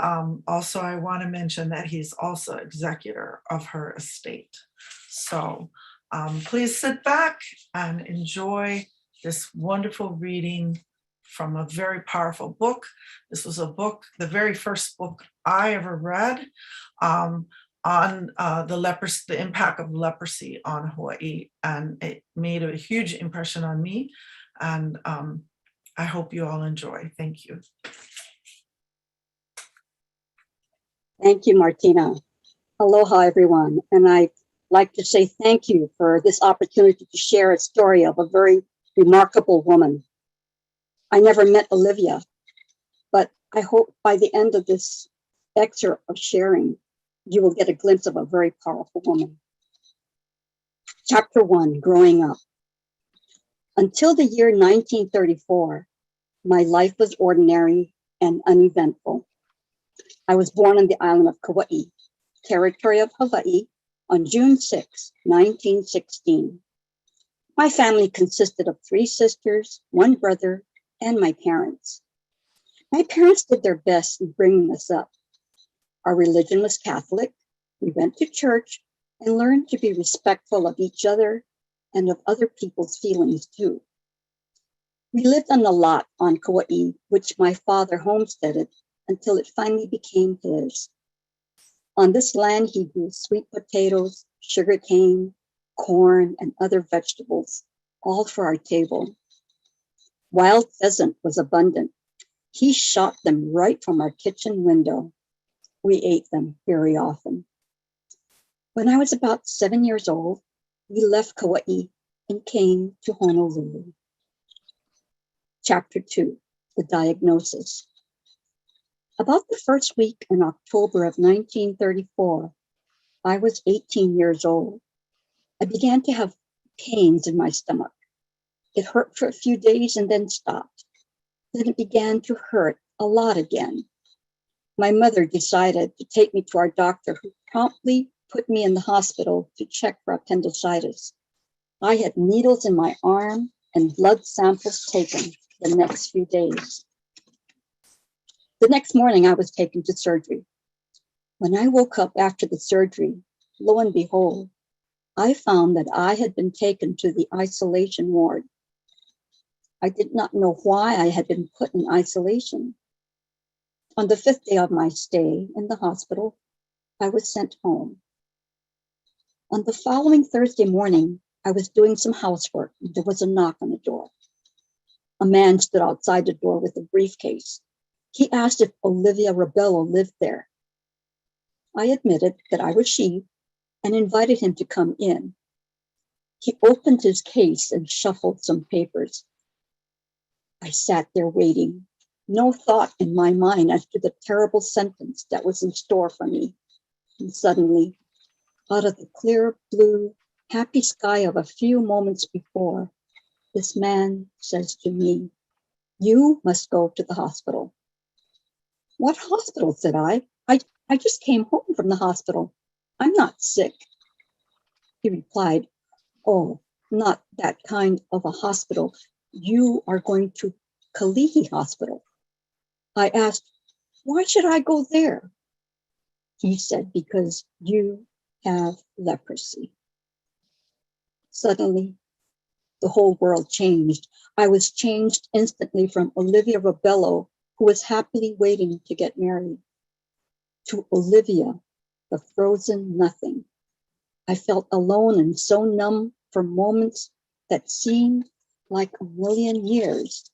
A: also I want to mention that he's also executor of her estate. So please sit back and enjoy this wonderful reading from a very powerful book. This was a book, the very first book I ever read on the impact of leprosy on Hawaii. And it made a huge impression on me. And I hope you all enjoy. Thank you.
E: Thank you, Martina. Aloha, everyone. And I'd like to say thank you for this opportunity to share a story of a very remarkable woman. I never met Olivia, but I hope by the end of this excerpt of sharing, you will get a glimpse of a very powerful woman. Chapter 1, Growing Up. Until the year 1934, my life was ordinary and uneventful. I was born on the island of Kauai, territory of Hawaii, on June 6, 1916. My family consisted of 3 sisters, 1 brother, and my parents. My parents did their best in bringing us up. Our religion was Catholic. We went to church and learned to be respectful of each other and of other people's feelings too. We lived on a lot on Kauai, which my father homesteaded until it finally became his. On this land, he grew sweet potatoes, sugarcane, corn, and other vegetables, all for our table. Wild pheasant was abundant. He shot them right from our kitchen window. We ate them very often. When I was about 7 years old, we left Kauai and came to Honolulu. Chapter 2, The Diagnosis. About the first week in October of 1934, I was 18 years old. I began to have pains in my stomach. It hurt for a few days and then stopped. Then it began to hurt a lot again. My mother decided to take me to our doctor, who promptly put me in the hospital to check for appendicitis. I had needles in my arm and blood samples taken the next few days. The next morning, I was taken to surgery. When I woke up after the surgery, lo and behold, I found that I had been taken to the isolation ward. I did not know why I had been put in isolation. On the 5th day of my stay in the hospital, I was sent home. On the following Thursday morning, I was doing some housework. There was a knock on the door. A man stood outside the door with a briefcase. He asked if Olivia Robello lived there. I admitted that I was she and invited him to come in. He opened his case and shuffled some papers. I sat there waiting, no thought in my mind as to the terrible sentence that was in store for me. And suddenly, out of the clear blue, happy sky of a few moments before, this man says to me, "You must go to the hospital." "What hospital?" said I. I just came home from the hospital. I'm not sick. He replied, "Oh, not that kind of a hospital. You are going to Kalihi Hospital." I asked, "Why should I go there?" He said, "Because you have leprosy." Suddenly, the whole world changed. I was changed instantly from Olivia Robello, who was happily waiting to get married, to Olivia, the frozen nothing. I felt alone and so numb for moments that seemed like a million years.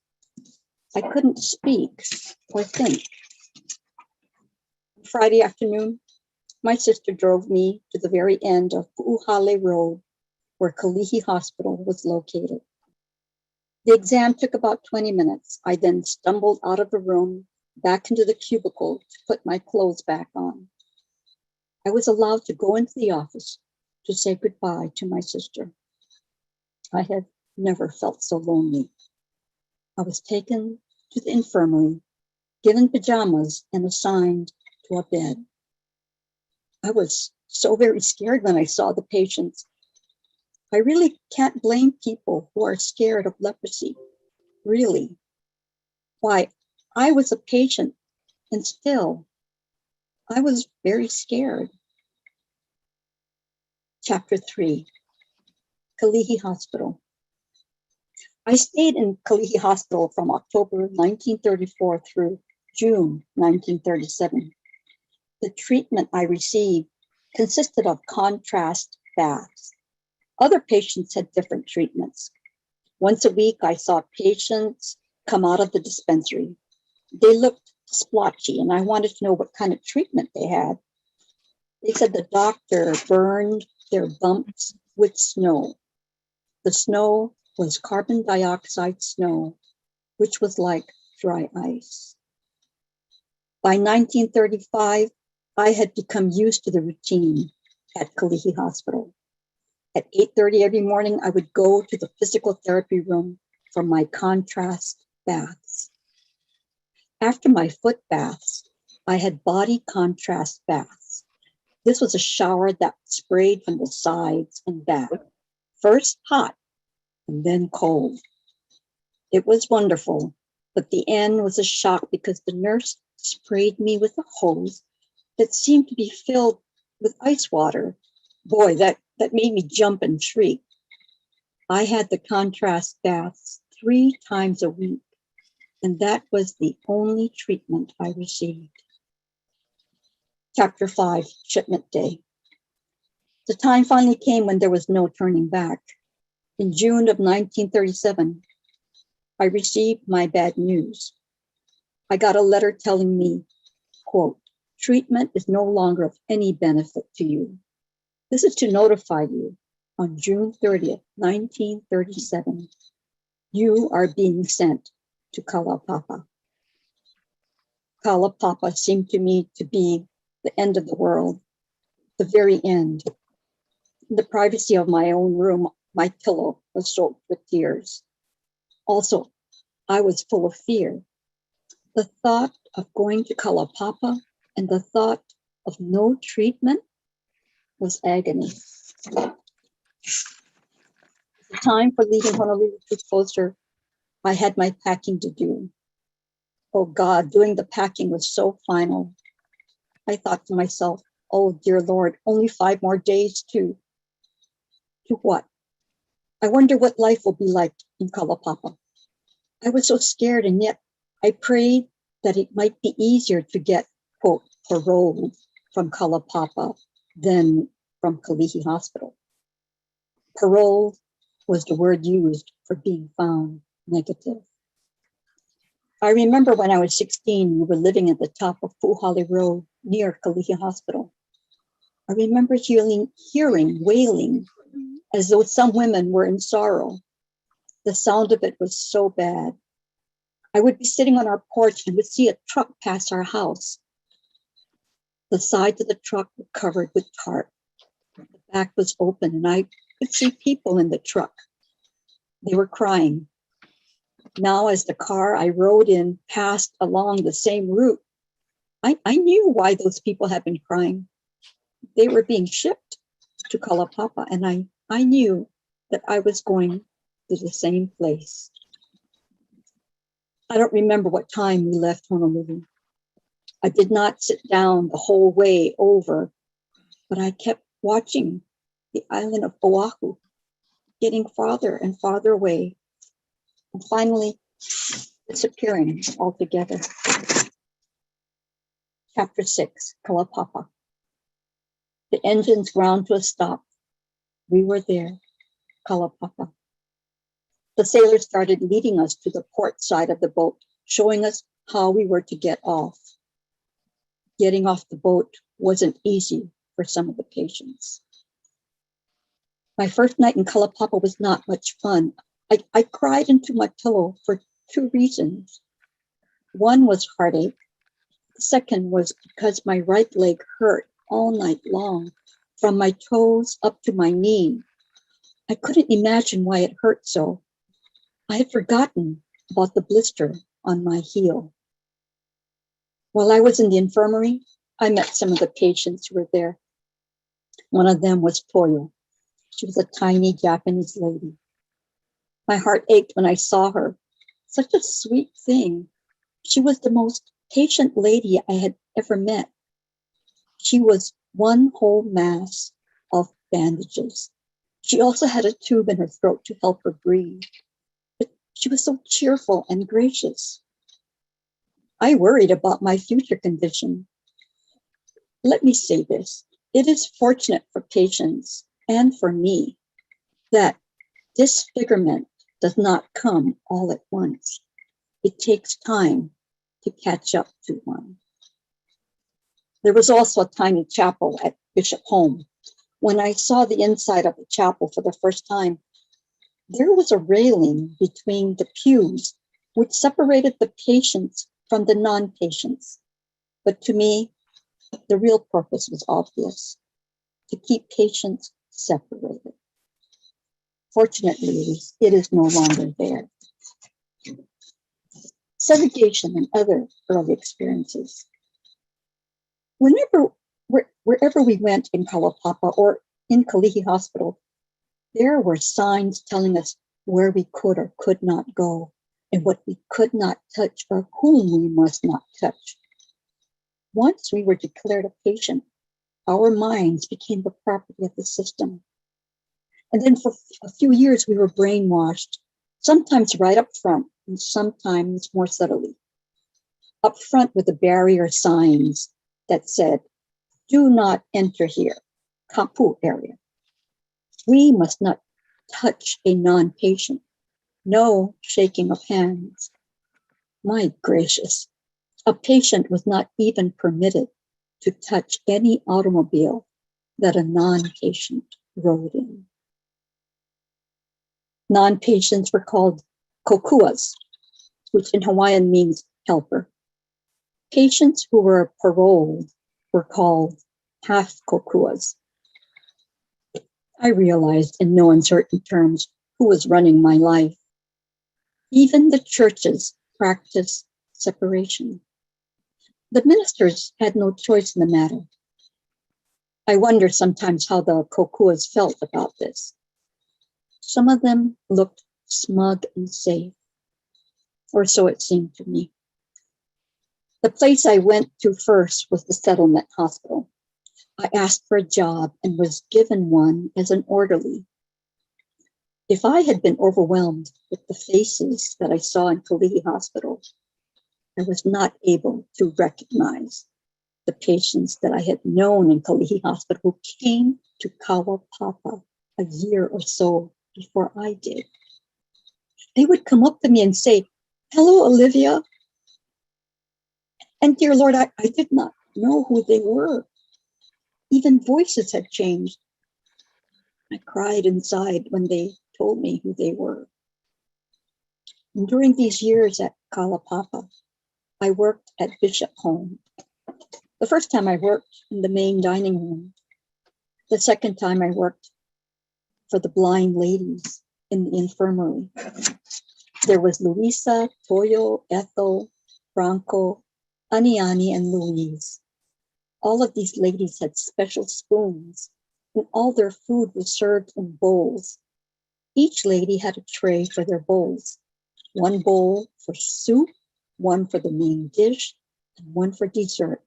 E: I couldn't speak or think. Friday afternoon, my sister drove me to the very end of Pu'uhale Road, where Kalihi Hospital was located. The exam took about 20 minutes. I then stumbled out of the room, back into the cubicle to put my clothes back on. I was allowed to go into the office to say goodbye to my sister. I had never felt so lonely. I was taken to the infirmary, given pajamas, and assigned to a bed. I was so very scared when I saw the patients. I really can't blame people who are scared of leprosy, really. Why, I was a patient, and still, I was very scared. Chapter 3, Kalihi Hospital. I stayed in Kalihi Hospital from October 1934 through June 1937. The treatment I received consisted of contrast baths. Other patients had different treatments. Once a week, I saw patients come out of the dispensary. They looked splotchy, and I wanted to know what kind of treatment they had. They said the doctor burned their bumps with snow. The snow was carbon dioxide snow, which was like dry ice. By 1935, I had become used to the routine at Kalihi Hospital. At 8:30 every morning, I would go to the physical therapy room for my contrast baths. After my foot baths, I had body contrast baths. This was a shower that sprayed from the sides and back, first hot and then cold. It was wonderful, but the end was a shock because the nurse sprayed me with a hose that seemed to be filled with ice water. Boy, that made me jump and shriek. I had the contrast baths 3 times a week, and that was the only treatment I received. Chapter 5, Shipment Day. The time finally came when there was no turning back. In June of 1937, I received my bad news. I got a letter telling me, quote, "Treatment is no longer of any benefit to you. This is to notify you on June 30th, 1937, you are being sent to Kalaupapa." Kalaupapa seemed to me to be the end of the world, the very end. In the privacy of my own room, my pillow was soaked with tears. Also, I was full of fear. The thought of going to Kalaupapa and the thought of no treatment was agony. The time for leaving Honolulu grew closer. I had my packing to do. Oh God, doing the packing was so final. I thought to myself, oh dear Lord, only 5 more days to what? I wonder what life will be like in Kalaupapa. I was so scared, and yet I prayed that it might be easier to get, quote, paroled from Kalaupapa than from Kalihi Hospital. Paroled was the word used for being found negative. I remember when I was 16, we were living at the top of Puhale Road near Kalihi Hospital. I remember hearing wailing as though some women were in sorrow. The sound of it was so bad. I would be sitting on our porch and would see a truck pass our house. The sides of the truck were covered with tarp. The back was open and I could see people in the truck. They were crying. Now, as the car I rode in passed along the same route, I knew why those people had been crying. They were being shipped to Kalaupapa, and I knew that I was going to the same place. I don't remember what time we left Honolulu. I did not sit down the whole way over, but I kept watching the island of Oahu getting farther and farther away, and finally disappearing altogether. Chapter 6, Kalaupapa. The engines ground to a stop. We were there, Kalaupapa. The sailors started leading us to the port side of the boat, showing us how we were to get off. Getting off the boat wasn't easy for some of the patients. My first night in Kalaupapa was not much fun. I cried into my pillow for 2 reasons. One was heartache. The second was because my right leg hurt all night long, from my toes up to my knee. I couldn't imagine why it hurt so. I had forgotten about the blister on my heel. While I was in the infirmary, I met some of the patients who were there. One of them was Toyo. She was a tiny Japanese lady. My heart ached when I saw her. Such a sweet thing. She was the most patient lady I had ever met. She was one whole mass of bandages. She also had a tube in her throat to help her breathe. But she was so cheerful and gracious. I worried about my future condition. Let me say this. It is fortunate for patients and for me that disfigurement does not come all at once. It takes time to catch up to one. There was also a tiny chapel at Bishop Home. When I saw the inside of the chapel for the first time, there was a railing between the pews which separated the patients from the non-patients. But to me, the real purpose was obvious, to keep patients separated. Fortunately, it is no longer there. Segregation and other early experiences. Wherever we went in Kalaupapa or in Kalihi Hospital, there were signs telling us where we could or could not go and what we could not touch or whom we must not touch. Once we were declared a patient, our minds became the property of the system. And then for a few years, we were brainwashed, sometimes right up front and sometimes more subtly. Up front with the barrier signs that said, do not enter here, kapu area. We must not touch a non-patient. No shaking of hands. My gracious, a patient was not even permitted to touch any automobile that a non-patient rode in. Non-patients were called kokuas, which in Hawaiian means helper. Patients who were paroled were called half kokuas. I realized in no uncertain terms who was running my life. Even the churches practiced separation. The ministers had no choice in the matter. I wonder sometimes how the kokuas felt about this. Some of them looked smug and safe, or so it seemed to me. The place I went to first was the settlement hospital. I asked for a job and was given one as an orderly. If I had been overwhelmed with the faces that I saw in Kalihi Hospital, I was not able to recognize the patients that I had known in Kalihi Hospital who came to Kalaupapa a year or so before I did. They would come up to me and say, "Hello, Olivia. And dear Lord, I did not know who they were. Even voices had changed. I cried inside when they told me who they were. And during these years at Kalaupapa, I worked at Bishop Home. The first time I worked in the main dining room. The second time I worked for the blind ladies in the infirmary. There was Luisa, Toyo, Ethel, Franco, Aniani, and Louise. All of these ladies had special spoons, and all their food was served in bowls. Each lady had a tray for their bowls. One bowl for soup, one for the main dish, and one for dessert.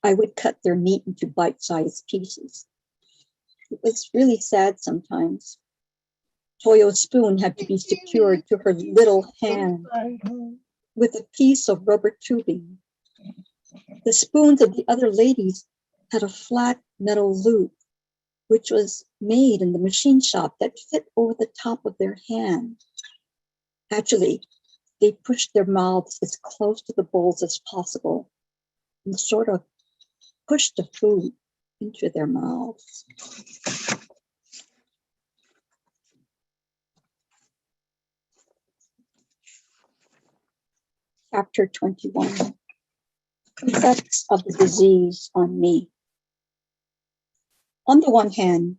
E: I would cut their meat into bite-sized pieces. It was really sad sometimes. Toyo's spoon had to be secured to her little hand with a piece of rubber tubing. The spoons of the other ladies had a flat metal loop, which was made in the machine shop that fit over the top of their hand. Actually, they pushed their mouths as close to the bowls as possible and sort of pushed the food into their mouths. Chapter 21, Effects of the Disease on Me. On the one hand,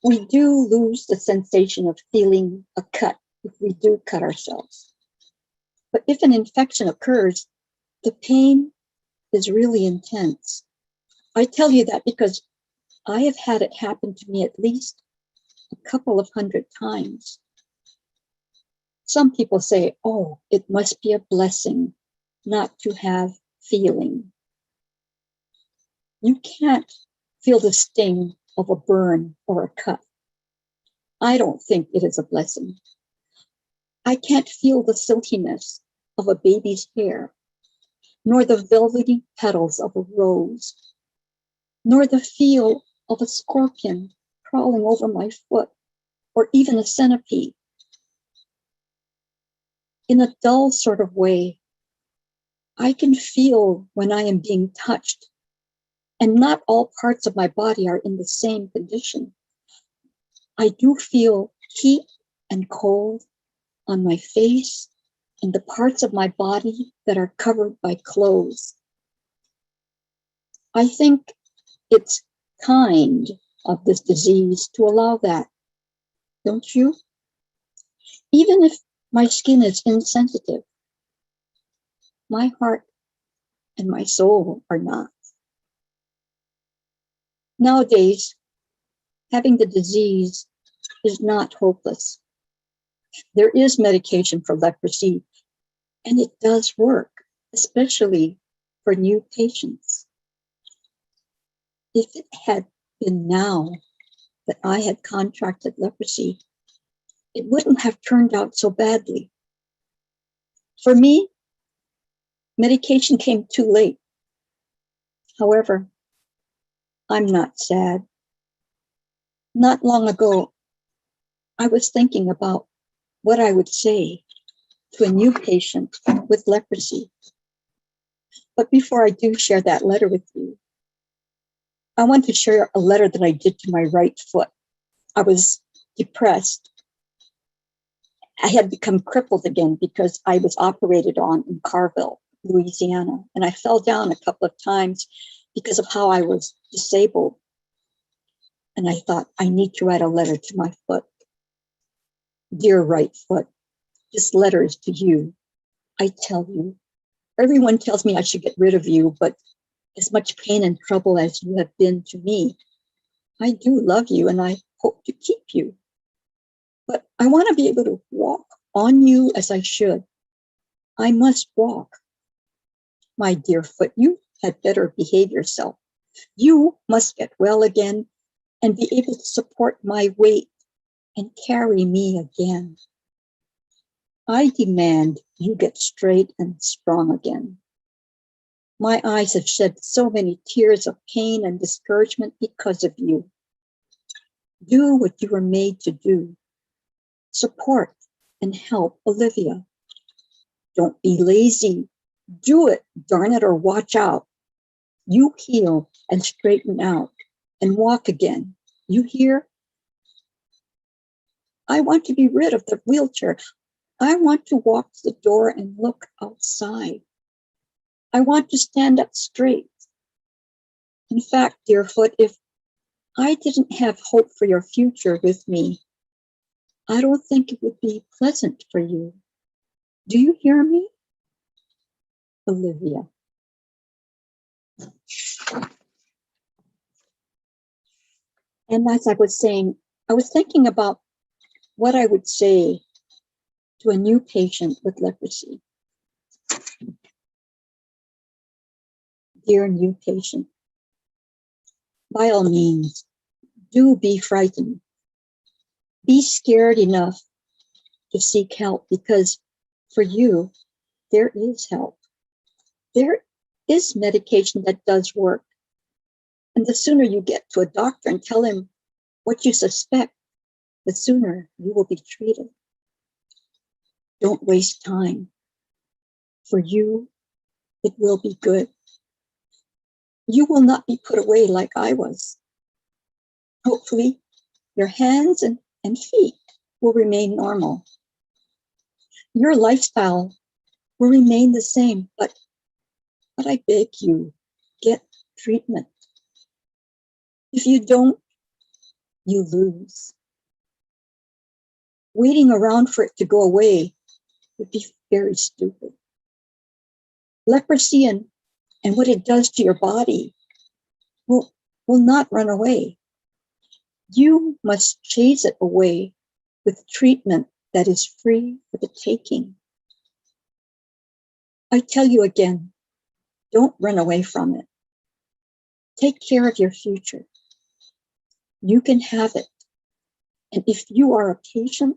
E: we do lose the sensation of feeling a cut if we do cut ourselves. But if an infection occurs, the pain is really intense. I tell you that because I have had it happen to me at least a couple of 100 times. Some people say, oh, it must be a blessing not to have feeling. You can't feel the sting of a burn or a cut. I don't think it is a blessing. I can't feel the silkiness of a baby's hair, nor the velvety petals of a rose, nor the feel of a scorpion crawling over my foot, or even a centipede. In a dull sort of way, I can feel when I am being touched, and not all parts of my body are in the same condition. I do feel heat and cold on my face and the parts of my body that are covered by clothes. I think it's kind of this disease to allow that, don't you? Even if my skin is insensitive, my heart and my soul are not. Nowadays, having the disease is not hopeless. There is medication for leprosy, and it does work, especially for new patients. If it had been now that I had contracted leprosy, it wouldn't have turned out so badly. For me, medication came too late. However, I'm not sad. Not long ago, I was thinking about what I would say to a new patient with leprosy. But before I do share that letter with you, I want to share a letter that I did to my right foot. I was depressed. I had become crippled again because I was operated on in Carville, Louisiana, and I fell down a couple of times because of how I was disabled. And I thought, I need to write a letter to my foot. Dear right foot, this letter is to you. I tell you, everyone tells me I should get rid of you, but as much pain and trouble as you have been to me, I do love you and I hope to keep you. But I want to be able to walk on you as I should. I must walk. My dear foot, you had better behave yourself. You must get well again and be able to support my weight and carry me again. I demand you get straight and strong again. My eyes have shed so many tears of pain and discouragement because of you. Do what you were made to do. Support and help Olivia. Don't be lazy Do it, darn it, or watch out. You heal and straighten out and walk again. You hear? I want to be rid of the wheelchair. I want to walk to the door and look outside. I want to stand up straight. In fact, Deerfoot, if I didn't have hope for your future with me, I don't think it would be pleasant for you. Do you hear me? Olivia. And as I was saying, I was thinking about what I would say to a new patient with leprosy. Dear new patient, by all means, do be frightened. Be scared enough to seek help, because for you, there is help. There is medication that does work. And the sooner you get to a doctor and tell him what you suspect, the sooner you will be treated. Don't waste time. For you, it will be good. You will not be put away like I was. Hopefully, your hands and feet will remain normal. Your lifestyle will remain the same, but I beg you, get treatment. If you don't, you lose. Waiting around for it to go away would be very stupid. Leprosy and what it does to your body will not run away. You must chase it away with treatment that is free for the taking. I tell you again, don't run away from it. Take care of your future. You can have it. And if you are a patient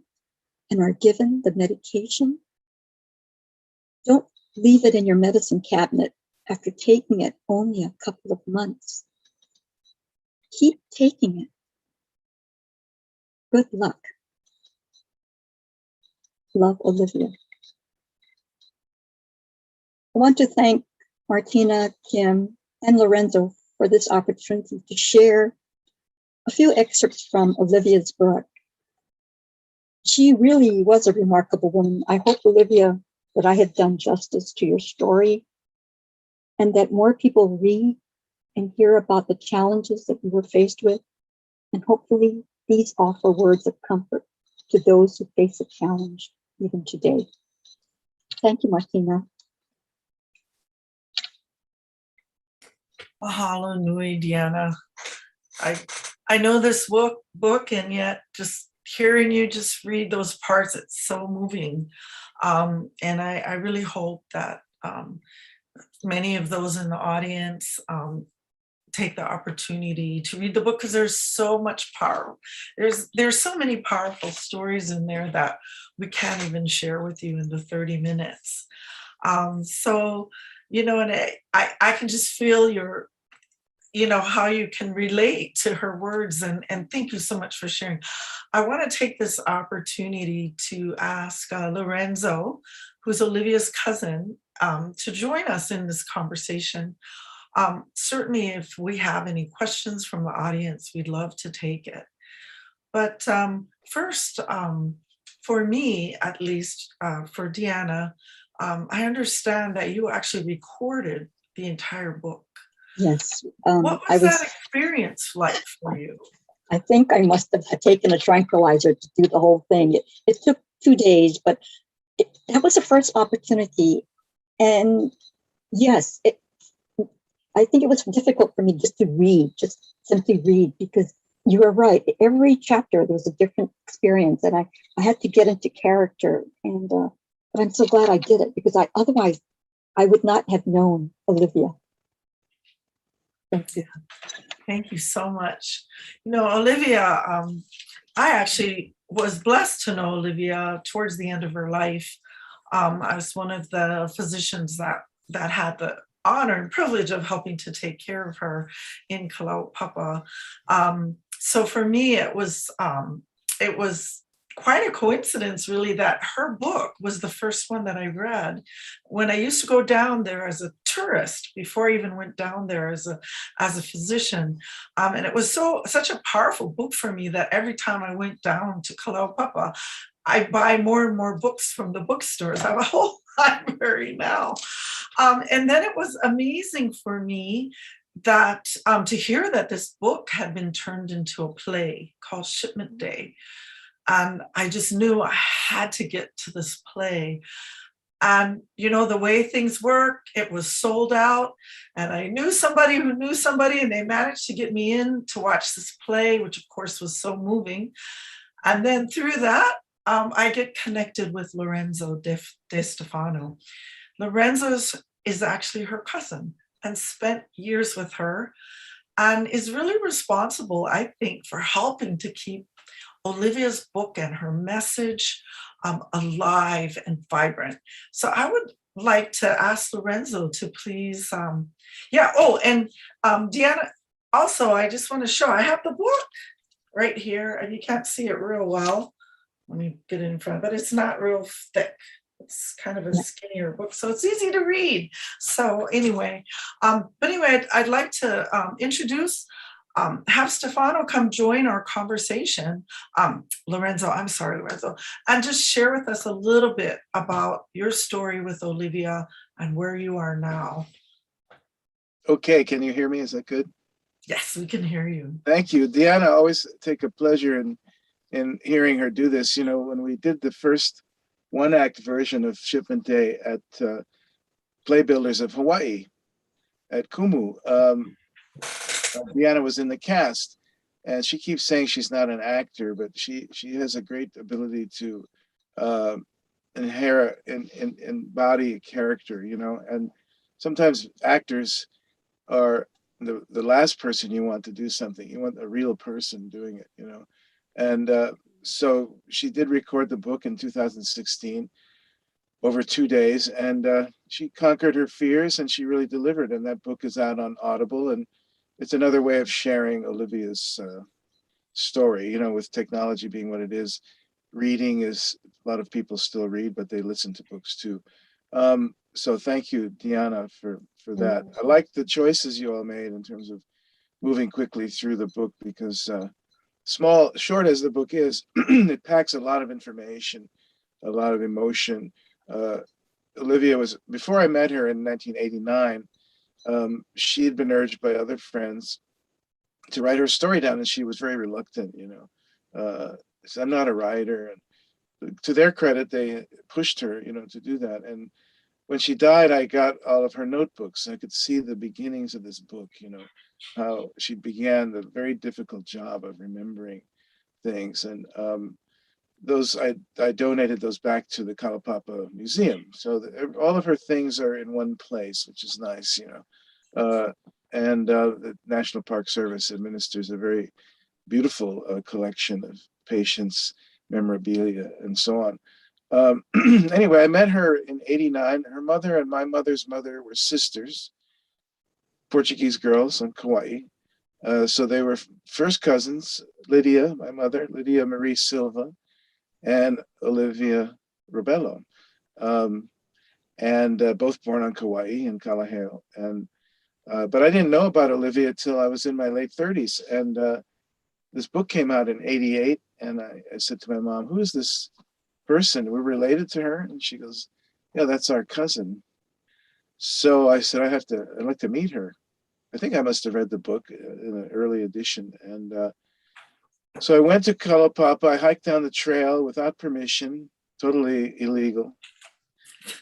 E: and are given the medication, don't leave it in your medicine cabinet after taking it only a couple of months. Keep taking it. Good luck. Love, Olivia. I want to thank Martina, Kim, and Lorenzo for this opportunity to share a few excerpts from Olivia's book. She really was a remarkable woman. I hope, Olivia, that I have done justice to your story and that more people read and hear about the challenges that you were faced with. And hopefully these offer words of comfort to those who face a challenge even today. Thank you, Martina.
A: Mahalo nui, Deanna. I know this book, and yet just hearing you just read those parts, it's so moving. And I really hope that many of those in the audience take the opportunity to read the book, because there's so much power. There's so many powerful stories in there that we can't even share with you in the 30 minutes. So, and I can just feel your, how you can relate to her words, and thank you so much for sharing. I want to take this opportunity to ask Lorenzo, who's Olivia's cousin, to join us in this conversation. Certainly, if we have any questions from the audience, we'd love to take it. But first, for me, at least, for Deanna, I understand that you actually recorded the entire book.
E: Yes.
A: What was that experience like for you?
E: I think I must have taken a tranquilizer to do the whole thing. It took 2 days, but that was the first opportunity. And yes, I think it was difficult for me just to read, just simply read, because you were right. Every chapter, there was a different experience, and I had to get into character. And but I'm so glad I did it, because otherwise I would not have known Olivia. Thank you.
A: Thank you so much. Olivia, I actually was blessed to know Olivia towards the end of her life. I was one of the physicians that had the honor and privilege of helping to take care of her in Kalaupapa. So for me, it was quite a coincidence, really, that her book was the first one that I read when I used to go down there as a tourist before I even went down there as a physician. And it was such a powerful book for me that every time I went down to Kalaupapa, I buy more and more books from the bookstores. I have a whole library now. And then it was amazing for me that to hear that this book had been turned into a play called Shipment Day. And I just knew I had to get to this play. And, you know, the way things work, it was sold out. And I knew somebody who knew somebody, and they managed to get me in to watch this play, which of course was so moving. And then through that, I get connected with Lorenzo DeStefano. Lorenzo is actually her cousin and spent years with her and is really responsible, I think, for helping to keep Olivia's book and her message alive and vibrant. So I would like to ask Lorenzo to please, Deanna, also, I just want to show, I have the book right here, and you can't see it real well. Let me get it in front, but it's not real thick. It's kind of a skinnier book, so it's easy to read. So anyway, I'd like to introduce, have Stefano come join our conversation. Lorenzo, and just share with us a little bit about your story with Olivia and where you are now.
F: Okay, can you hear me? Is that good?
A: Yes, we can hear you.
F: Thank you. Deanna, always take a pleasure in hearing her do this. You know, when we did the first one-act version of Shipment Day at Play Builders of Hawaii at Kumu, Deanna was in the cast, and she keeps saying she's not an actor, but she has a great ability to embody a character, you know, and sometimes actors are the last person you want to do something. You want a real person doing it, you know. And so she did record the book in 2016 over 2 days, and she conquered her fears and she really delivered. And that book is out on Audible, and it's another way of sharing Olivia's story, you know, with technology being what it is. Reading is, a lot of people still read, but they listen to books too. So thank you, Deanna, for that. I like the choices you all made in terms of moving quickly through the book, because short as the book is, it packs a lot of information, a lot of emotion. Olivia was, before I met her in 1989, she had been urged by other friends to write her story down, and she was very reluctant, you know. So I'm not a writer, and to their credit, they pushed her, you know, to do that. And when she died, I got all of her notebooks. I could see the beginnings of this book, you know, how she began the very difficult job of remembering things. And those, I donated those back to the Kalaupapa Museum. So all of her things are in one place, which is nice, you know. And the National Park Service administers a very beautiful collection of patients' memorabilia and so on. Anyway, I met her in '89. Her mother and my mother's mother were sisters, Portuguese girls on Kauai. So they were first cousins, Lydia, my mother, Lydia Marie Silva, and Olivia Robello, and both born on Kauai in Kalaheo. And but I didn't know about Olivia till I was in my late 30s. And this book came out in '88, and I said to my mom, "Who is this person? We're related to her?" And she goes, "Yeah, that's our cousin." So I said, I'd like to meet her. I think I must have read the book in an early edition. And so I went to Kalaupapa. I hiked down the trail without permission, totally illegal.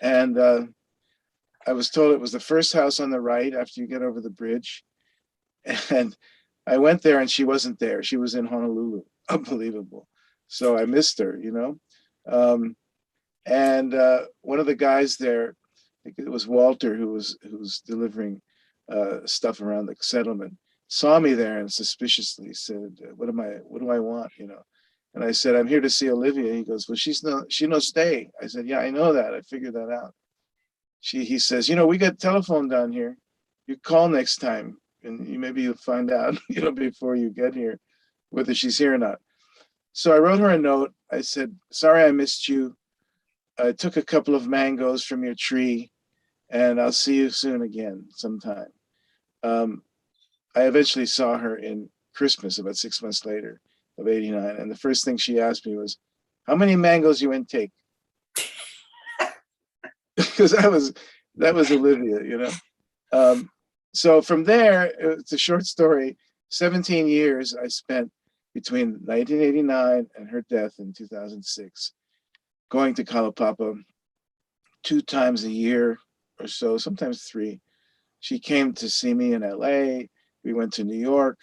F: And I was told it was the first house on the right after you get over the bridge. And I went there and she wasn't there. She was in Honolulu. Unbelievable. So I missed her, you know. And one of the guys there, I think it was Walter, who was delivering stuff around the settlement, saw me there and suspiciously said, what do I want, you know? And I said, "I'm here to see Olivia." He goes, "Well, she no stay." I said, "Yeah, I know that. I figured that out." He says, "You know, we got telephone down here. You call next time and maybe you'll find out, you know, before you get here, whether she's here or not." So I wrote her a note. I said, sorry I missed you. I took a couple of mangoes from your tree, and I'll see you soon again sometime. I eventually saw her in Christmas about 6 months later of '89. And the first thing she asked me was, how many mangoes you intake? Because that was Olivia, you know? So from there, it's a short story. 17 years I spent between 1989 and her death in 2006, going to Kalaupapa 2 times a year or so, sometimes 3. She came to see me in LA. We went to New York,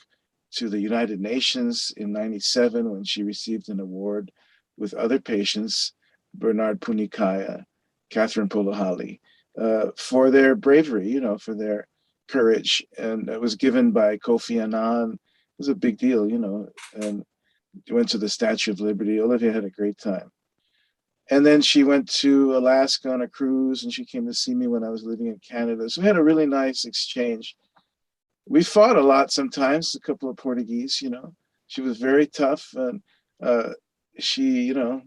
F: to the United Nations in '97 when she received an award with other patients, Bernard Punikaya, Catherine Polohali, for their bravery, you know, for their courage. And it was given by Kofi Annan. It was a big deal, you know, and went to the Statue of Liberty. Olivia had a great time. And then she went to Alaska on a cruise, and she came to see me when I was living in Canada. So we had a really nice exchange. We fought a lot sometimes, a couple of Portuguese, you know. She was very tough. And she, you know,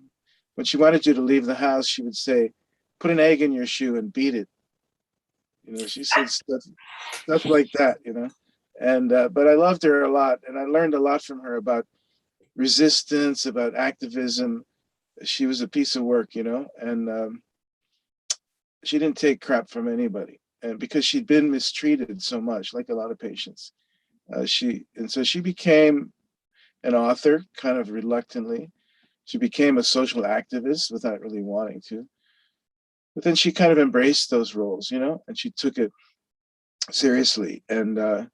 F: when she wanted you to leave the house, she would say, put an egg in your shoe and beat it. You know, she said stuff like that, you know. And but I loved her a lot, and I learned a lot from her about resistance, about activism. She was a piece of work, you know, and she didn't take crap from anybody. And because she'd been mistreated so much, like a lot of patients, so she became an author, kind of reluctantly. She became a social activist without really wanting to. But then she kind of embraced those roles, you know, and she took it seriously. And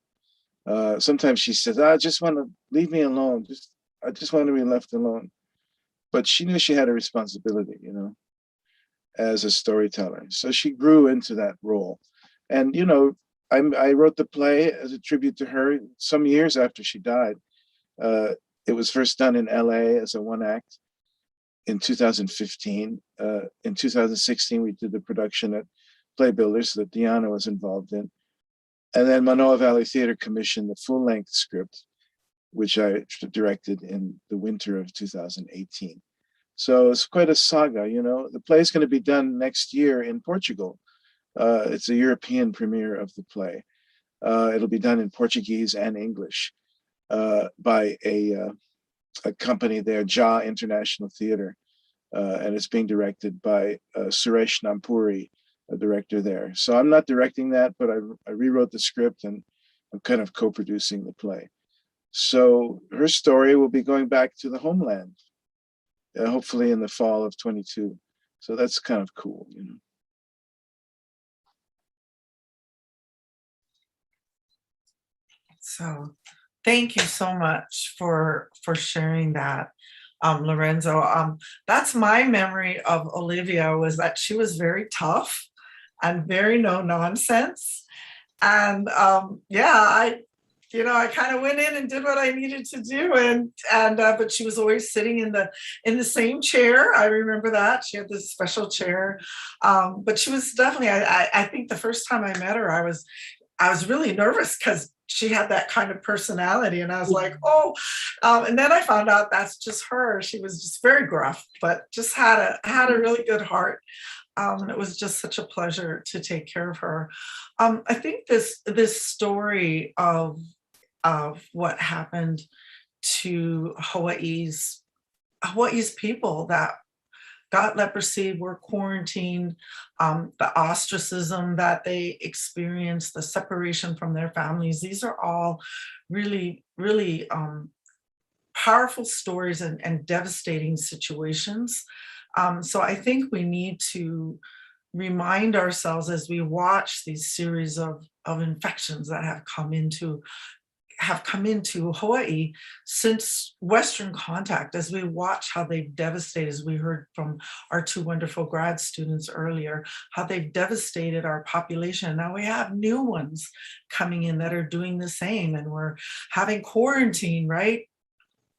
F: sometimes she says, I just want to leave me alone. I just want to be left alone. But she knew she had a responsibility, you know, as a storyteller. So she grew into that role. And, you know, I wrote the play as a tribute to her some years after she died. It was first done in LA as a 1-act in 2015. In 2016, we did the production at Play Builders that Deanna was involved in. And then Manoa Valley Theater commissioned the full-length script, which I directed in the winter of 2018. So it's quite a saga, you know. The play is going to be done next year in Portugal. It's a European premiere of the play. It'll be done in Portuguese and English by a company there, Ja International Theater. And it's being directed by Suresh Nampuri, a director there. So I'm not directing that, but I rewrote the script and I'm kind of co-producing the play. So her story will be going back to the homeland, hopefully in the fall of 22. So that's kind of cool, you know.
A: So thank you so much for sharing that, Lorenzo. That's my memory of Olivia, was that she was very tough and very no nonsense. And yeah, I kind of went in and did what I needed to do, and but she was always sitting in the same chair. I remember that she had this special chair, but she was definitely. I think the first time I met her, I was really nervous because she had that kind of personality, and I was like, oh, and then I found out that's just her. She was just very gruff, but just had a really good heart. And it was just such a pleasure to take care of her. I think this story of what happened to Hawaii's people that got leprosy, were quarantined, the ostracism that they experienced, the separation from their families. These are all really, really powerful stories and devastating situations. So I think we need to remind ourselves as we watch these series of infections that have come into Hawaii since Western contact, as we watch how they've devastated, as we heard from our 2 wonderful grad students earlier, how they've devastated our population. Now we have new ones coming in that are doing the same, and we're having quarantine, right?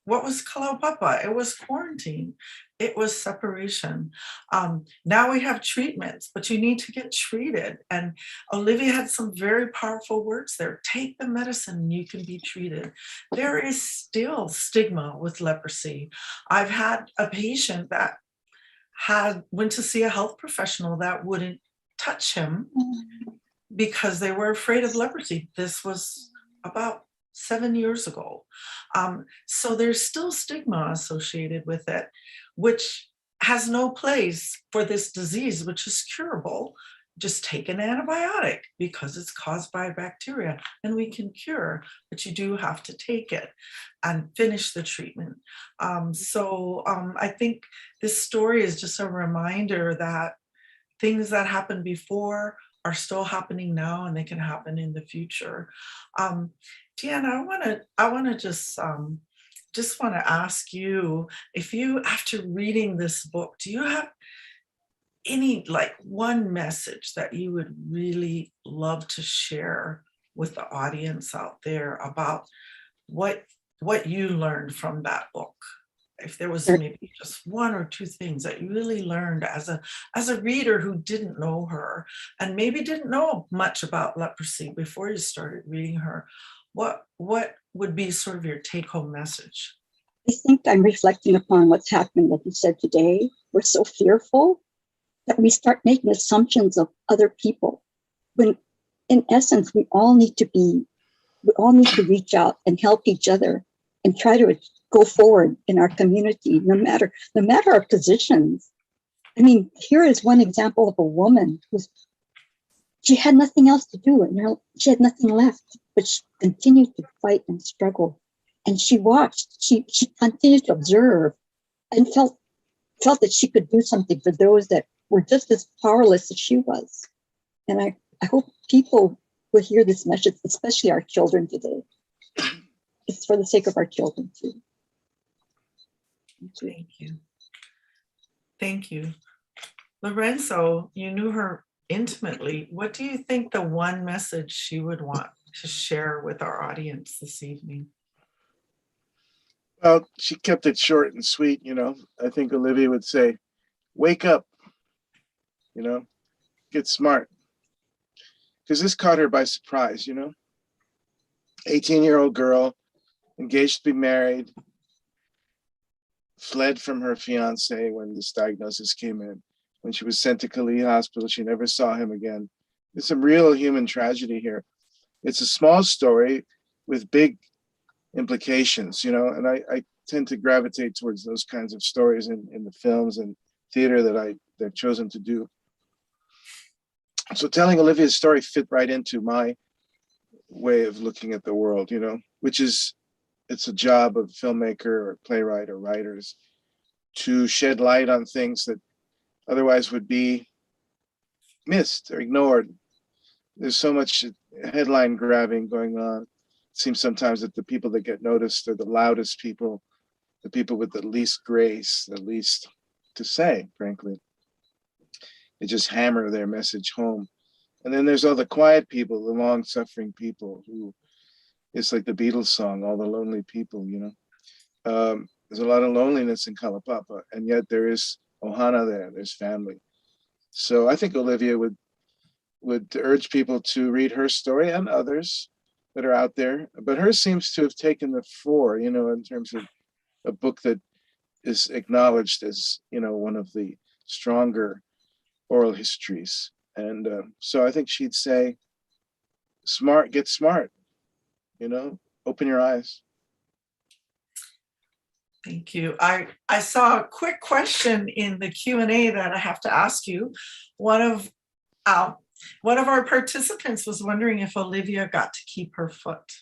A: What was Kalaupapa? It was quarantine. it was separation. Now we have treatments, but you need to get treated. And Olivia had some very powerful words there. Take the medicine and you can be treated. There is still stigma with leprosy. I've had a patient that went to see a health professional that wouldn't touch him because they were afraid of leprosy. This was about 7 years ago. So there's still stigma associated with it, which has no place for this disease, which is curable. Just take an antibiotic because it's caused by bacteria and we can cure, but you do have to take it and finish the treatment. I think this story is just a reminder that things that happened before are still happening now and they can happen in the future. Deanna, I want to just want to ask you, if you, after reading this book, do you have any one message that you would really love to share with the audience out there about what you learned from that book? If there was maybe just one or two things that you really learned as a reader who didn't know her and maybe didn't know much about leprosy before you started reading her, what would be sort of your take-home message?
E: I think I'm reflecting upon what's happening, like you said today. We're so fearful that we start making assumptions of other people, when in essence, we all need to reach out and help each other and try to go forward in our community, no matter our positions. I mean, here is one example of a woman she had nothing else to do, and she had nothing left, but she continued to fight and struggle. And she watched, she continued to observe and felt that she could do something for those that were just as powerless as she was. And I hope people will hear this message, especially our children today. It's for the sake of our children too.
A: Thank you. Thank you. Lorenzo, you knew her intimately. What do you think the one message she would want to share with our audience this evening?
F: Well, she kept it short and sweet, I think Olivia would say, wake up, get smart. Because this caught her by surprise, 18-year-old girl, engaged to be married, fled from her fiance when this diagnosis came in. When she was sent to Kalihi Hospital, she never saw him again. There's some real human tragedy here. It's a small story with big implications, and I tend to gravitate towards those kinds of stories in the films and theater that they've chosen to do. So telling Olivia's story fit right into my way of looking at the world, which is, it's a job of filmmaker or playwright or writers to shed light on things that otherwise would be missed or ignored. There's so much headline grabbing going on. It seems sometimes that the people that get noticed are the loudest people, the people with the least grace, the least to say, frankly. They just hammer their message home. And then there's all the quiet people, the long-suffering people who, it's like the Beatles song, all the lonely people, There's a lot of loneliness in Kalaupapa, and yet there is ohana there, there's family. So I think Olivia would urge people to read her story and others that are out there, but hers seems to have taken the fore, in terms of a book that is acknowledged as, one of the stronger oral histories. And so I think she'd say, get smart, open your eyes.
A: Thank you. I saw a quick question in the Q&A that I have to ask you. One of our participants was wondering if Olivia got to keep her foot.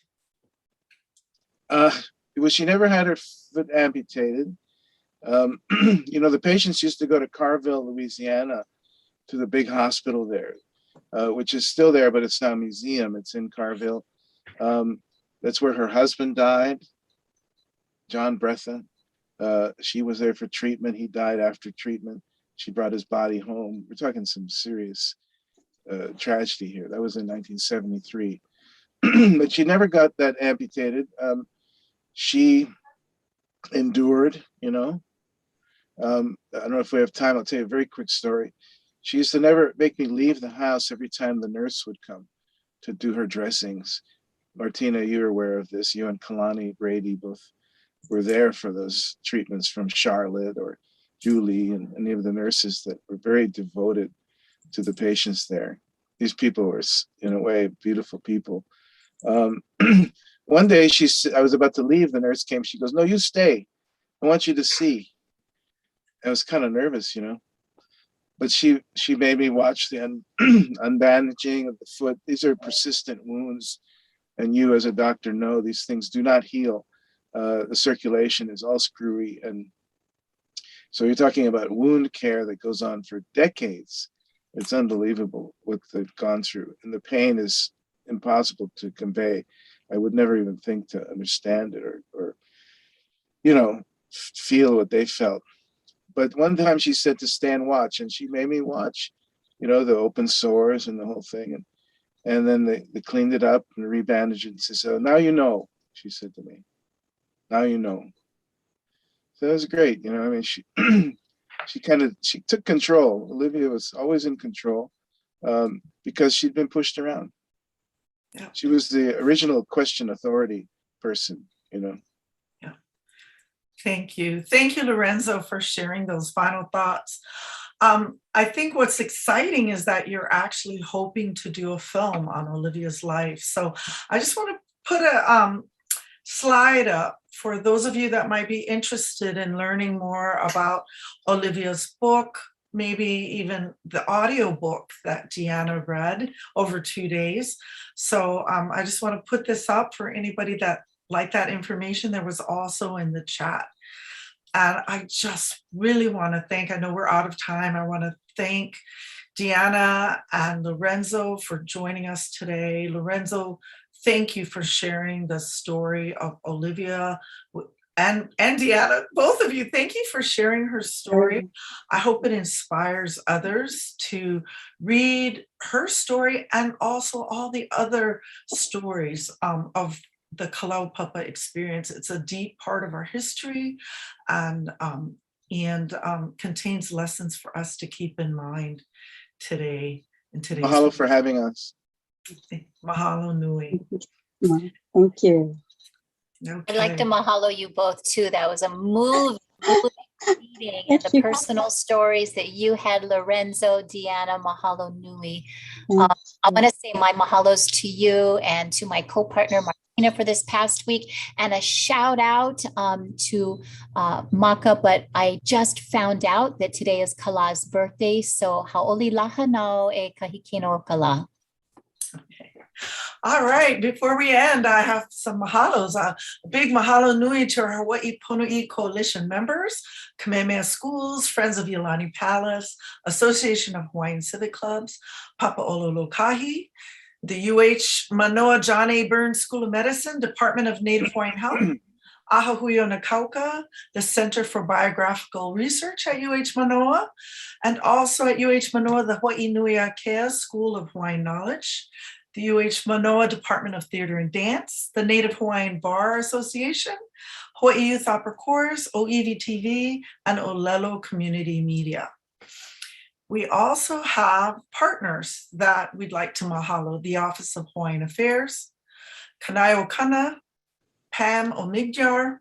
F: Well, she never had her foot amputated. The patients used to go to Carville, Louisiana, to the big hospital there, which is still there, but it's now a museum. It's in Carville. That's where her husband died, John Breitha. She was there for treatment. He died after treatment. She brought his body home. We're talking some serious tragedy here. That was in 1973. But she never got that amputated. She endured, I don't know if we have time. I'll tell you a very quick story. She used to never make me leave the house every time the nurse would come to do her dressings. Martina, you're aware of this. You and Kalani Brady both were there for those treatments, from Charlotte or Julie and any of the nurses that were very devoted to the patients there. These people were, in a way, beautiful people. One day, I was about to leave. The nurse came. She goes, "No, you stay. I want you to see." I was kind of nervous, but she made me watch the unbandaging of the foot. These are persistent wounds, and you, as a doctor, know these things do not heal. The circulation is all screwy, and so you're talking about wound care that goes on for decades. It's unbelievable what they've gone through, and the pain is impossible to convey. I would never even think to understand it or feel what they felt. But one time she said to stand watch, and she made me watch, the open sores and the whole thing. And then they cleaned it up and rebandaged it and said, "So now you know," she said to me. "Now you know." So it was great. She she took control. Olivia was always in control because she'd been pushed around.
A: Yeah.
F: She was the original question authority person,
A: Yeah. Thank you. Thank you, Lorenzo, for sharing those final thoughts. I think what's exciting is that you're actually hoping to do a film on Olivia's life. So I just want to put a slide up for those of you that might be interested in learning more about Olivia's book, maybe even the audio book that Deanna read over 2 days. So I just want to put this up for anybody that like that information. There was also in the chat. And I just really want to thank, I know we're out of time. I want to thank Deanna and Lorenzo for joining us today. Lorenzo, thank you for sharing the story of Olivia, and Deanna, both of you, thank you for sharing her story. I hope it inspires others to read her story and also all the other stories of the Kalaupapa experience. It's a deep part of our history and contains lessons for us to keep in mind today. In today's
F: Mahalo for having us.
A: Mahalo nui.
E: Thank you.
B: I'd like to mahalo you both too. That was a moving meeting, and
E: Thank
B: the
E: you.
B: personal stories that you had, Lorenzo, Deanna, mahalo nui. I want to say my mahalos to you and to my co-partner Martina for this past week, and a shout out to Maka. But I just found out that today is Kala's birthday, so haoli lahanau e Kahikinaokalā.
A: Okay. All right, before we end, I have some mahalos. A big mahalo nui to our Hawaii Pono'i Coalition members, Kamehameha Schools, Friends of Iolani Palace, Association of Hawaiian Civic Clubs, Papaololokahi, the UH Manoa John A. Burns School of Medicine, Department of Native Hawaiian Health, Ahulau, the Center for Biographical Research at UH Manoa, and also at UH Manoa, the Hawaii Nui Akea School of Hawaiian Knowledge, the UH Manoa Department of Theater and Dance, the Native Hawaiian Bar Association, Hawaii Youth Opera Corps, OEV TV, and Olelo Community Media. We also have partners that we'd like to mahalo: the Office of Hawaiian Affairs, Kanaio Pam Omigjar,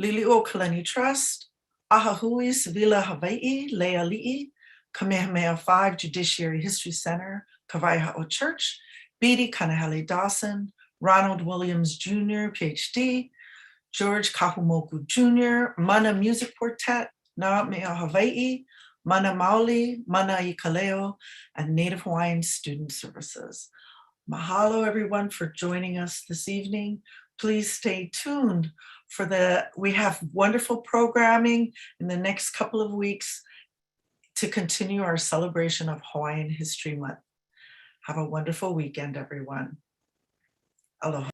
A: Lili'o Kalani Trust, Ahahui Sevilla Hawaii, Lea Li'i, Kamehameha 5 Judiciary History Center, Kawaihaʻo Church, Beatty Kanahele Dawson, Ronald Williams Jr., PhD, George Kahumoku Jr., Mana Music Quartet, Naʻamea Hawaii, Mana Maoli, Mana i Kaleo, and Native Hawaiian Student Services. Mahalo everyone for joining us this evening. Please stay tuned we have wonderful programming in the next couple of weeks to continue our celebration of Hawaiian History Month. Have a wonderful weekend, everyone. Aloha.